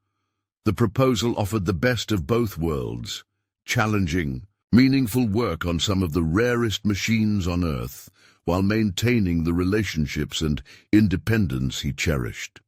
The proposal offered the best of both worlds, challenging, meaningful work on some of the rarest machines on Earth, while maintaining the relationships and independence he cherished.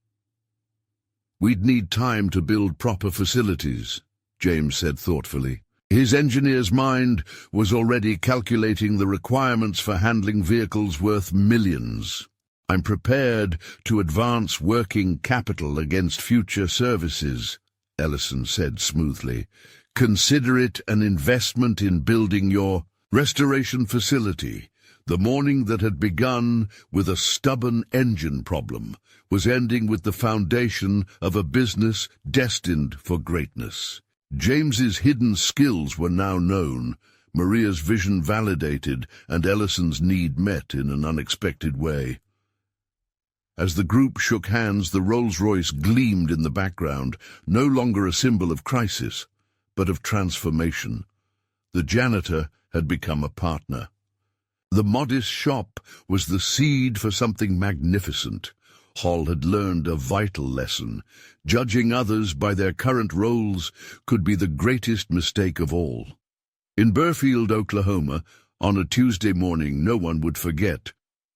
"We'd need time to build proper facilities," James said thoughtfully. His engineer's mind was already calculating the requirements for handling vehicles worth millions. "I'm prepared to advance working capital against future services," Ellison said smoothly. "Consider it an investment in building your restoration facility." The morning that had begun with a stubborn engine problem was ending with the foundation of a business destined for greatness. James's hidden skills were now known, Maria's vision validated, and Ellison's need met in an unexpected way. As the group shook hands, the Rolls-Royce gleamed in the background, no longer a symbol of crisis, but of transformation. The janitor had become a partner. The modest shop was the seed for something magnificent. Hall had learned a vital lesson. Judging others by their current roles could be the greatest mistake of all. In Burfield, Oklahoma, on a Tuesday morning no one would forget,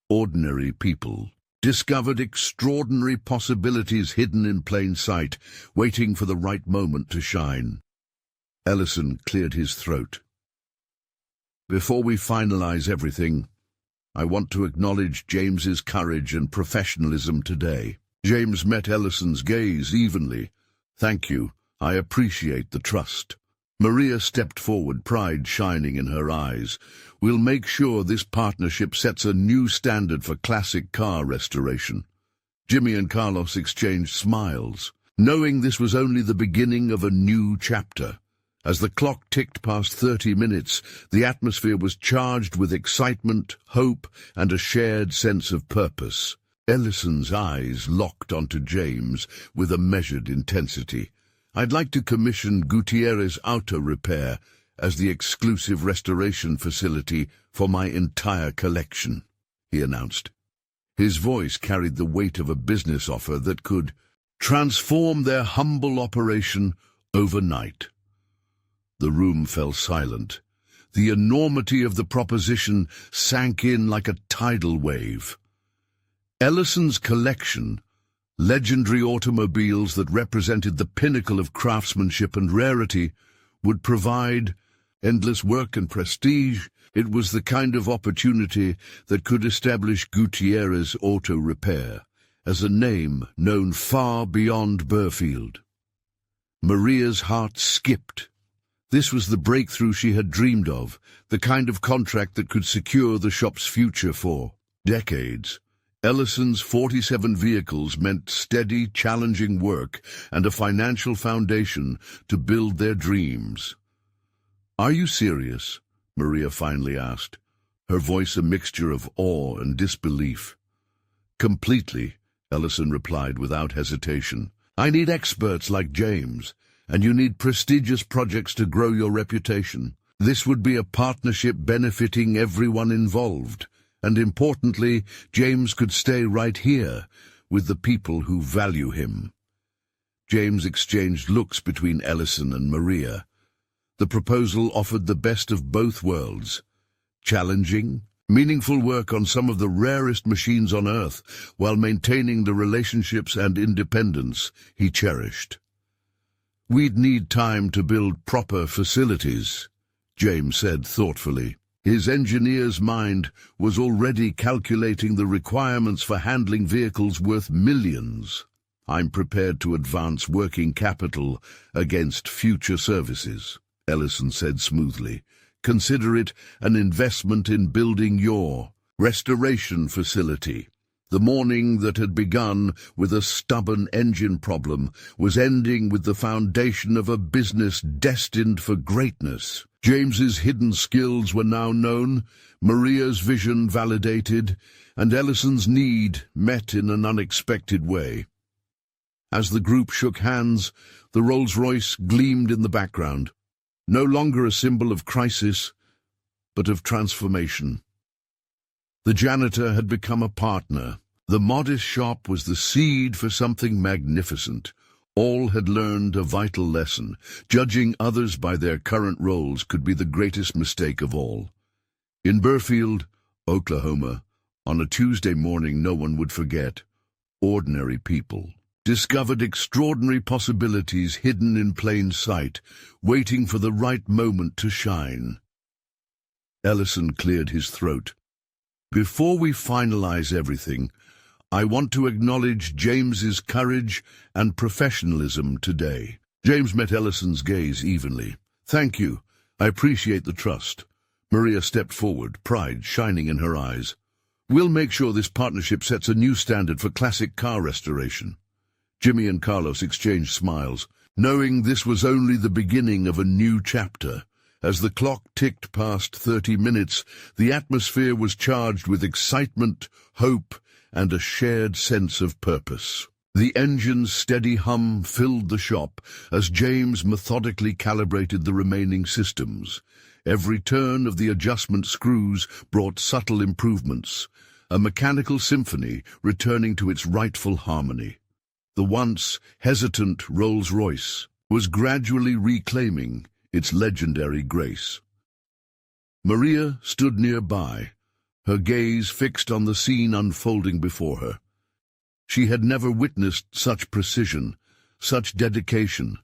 ordinary people discovered extraordinary possibilities hidden in plain sight, waiting for the right moment to shine. Ellison cleared his throat. "Before we finalize everything, I want to acknowledge James's courage and professionalism today." James met Ellison's gaze evenly. "Thank you. I appreciate the trust." Maria stepped forward, pride shining in her eyes. "We'll make sure this partnership sets a new standard for classic car restoration." Jimmy and Carlos exchanged smiles, knowing this was only the beginning of a new chapter. As the clock ticked past 30 minutes, the atmosphere was charged with excitement, hope, and a shared sense of purpose. Ellison's eyes locked onto James with a measured intensity. "I'd like to commission Gutierrez Auto Repair as the exclusive restoration facility for my entire collection," he announced. His voice carried the weight of a business offer that could transform their humble operation overnight. The room fell silent. The enormity of the proposition sank in like a tidal wave. Ellison's collection, legendary automobiles that represented the pinnacle of craftsmanship and rarity, would provide endless work and prestige. It was the kind of opportunity that could establish Gutierrez Auto Repair as a name known far beyond Burfield. Maria's heart skipped. This was the breakthrough she had dreamed of, the kind of contract that could secure the shop's future for decades. Ellison's 47 vehicles meant steady, challenging work and a financial foundation to build their dreams. "Are you serious?" Maria finally asked, her voice a mixture of awe and disbelief. "Completely," Ellison replied without hesitation. "I need experts like James, and you need prestigious projects to grow your reputation. This would be a partnership benefiting everyone involved, and importantly, James could stay right here with the people who value him." James exchanged looks between Ellison and Maria. The proposal offered the best of both worlds. Challenging, meaningful work on some of the rarest machines on Earth, while maintaining the relationships and independence he cherished. "We'd need time to build proper facilities," James said thoughtfully. His engineer's mind was already calculating the requirements for handling vehicles worth millions. "I'm prepared to advance working capital against future services," Ellison said smoothly. "Consider it an investment in building your restoration facility." The morning that had begun with a stubborn engine problem was ending with the foundation of a business destined for greatness. James's hidden skills were now known, Maria's vision validated, and Ellison's need met in an unexpected way. As the group shook hands, the Rolls-Royce gleamed in the background, no longer a symbol of crisis, but of transformation. The janitor had become a partner. The modest shop was the seed for something magnificent. All had learned a vital lesson. Judging others by their current roles could be the greatest mistake of all. In Burfield, Oklahoma, on a Tuesday morning no one would forget, ordinary people discovered extraordinary possibilities hidden in plain sight, waiting for the right moment to shine. Ellison cleared his throat. "Before we finalize everything, I want to acknowledge James's courage and professionalism today." James met Ellison's gaze evenly. "Thank you. I appreciate the trust." Maria stepped forward, pride shining in her eyes. "We'll make sure this partnership sets a new standard for classic car restoration." Jimmy and Carlos exchanged smiles, knowing this was only the beginning of a new chapter. As the clock ticked past 30 minutes, the atmosphere was charged with excitement, hope, and a shared sense of purpose. The engine's steady hum filled the shop as James methodically calibrated the remaining systems. Every turn of the adjustment screws brought subtle improvements, a mechanical symphony returning to its rightful harmony. The once hesitant Rolls-Royce was gradually reclaiming its legendary grace. Maria stood nearby, her gaze fixed on the scene unfolding before her. She had never witnessed such precision, such dedication,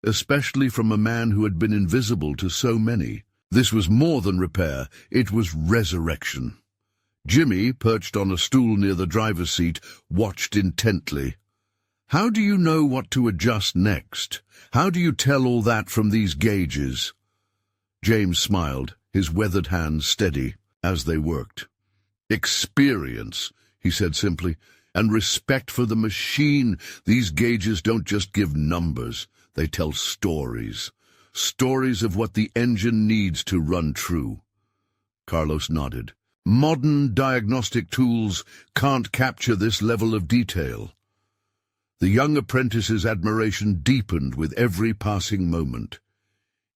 especially from a man who had been invisible to so many. This was more than repair, it was resurrection. Jimmy, perched on a stool near the driver's seat, watched intently. "How do you know what to adjust next? How do you tell all that from these gauges?" James smiled, his weathered hands steady as they worked. "Experience," he said simply, "and respect for the machine. These gauges don't just give numbers, they tell stories. Stories of what the engine needs to run true." Carlos nodded. "Modern diagnostic tools can't capture this level of detail." The young apprentice's admiration deepened with every passing moment.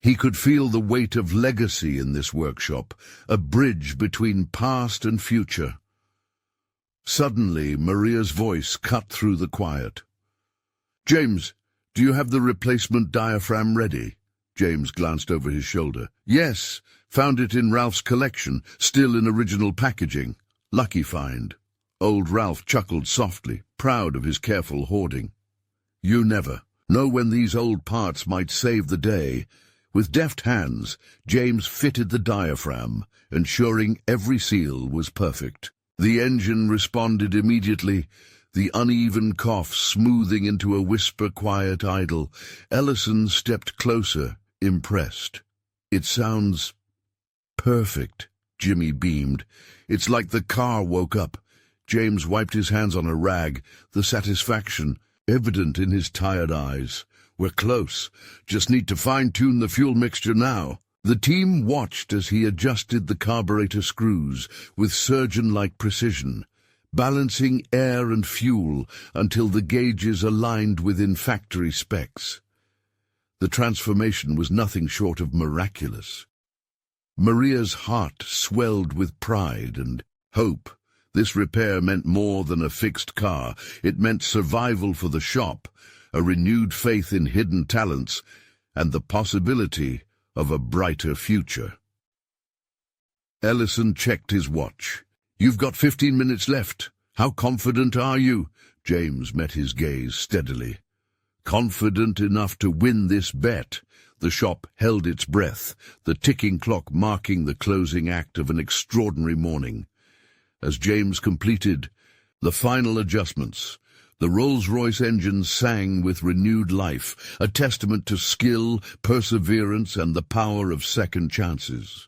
He could feel the weight of legacy in this workshop, a bridge between past and future. Suddenly, Maria's voice cut through the quiet. "James, do you have the replacement diaphragm ready?" James glanced over his shoulder. "Yes, found it in Ralph's collection, still in original packaging. Lucky find." Old Ralph chuckled softly, proud of his careful hoarding. "You never know when these old parts might save the day." With deft hands, James fitted the diaphragm, ensuring every seal was perfect. The engine responded immediately, the uneven cough smoothing into a whisper-quiet idle. Ellison stepped closer, impressed. "It sounds perfect," Jimmy beamed. "It's like the car woke up." James wiped his hands on a rag, the satisfaction evident in his tired eyes. "We're close. Just need to fine-tune the fuel mixture now." The team watched as he adjusted the carburetor screws with surgeon-like precision, balancing air and fuel until the gauges aligned within factory specs. The transformation was nothing short of miraculous. Maria's heart swelled with pride and hope. This repair meant more than a fixed car. It meant survival for the shop, a renewed faith in hidden talents, and the possibility of a brighter future. Ellison checked his watch. "You've got 15 minutes left. How confident are you?" James met his gaze steadily. "Confident enough to win this bet." The shop held its breath, the ticking clock marking the closing act of an extraordinary morning. As James completed the final adjustments, the Rolls-Royce engine sang with renewed life, a testament to skill, perseverance, and the power of second chances.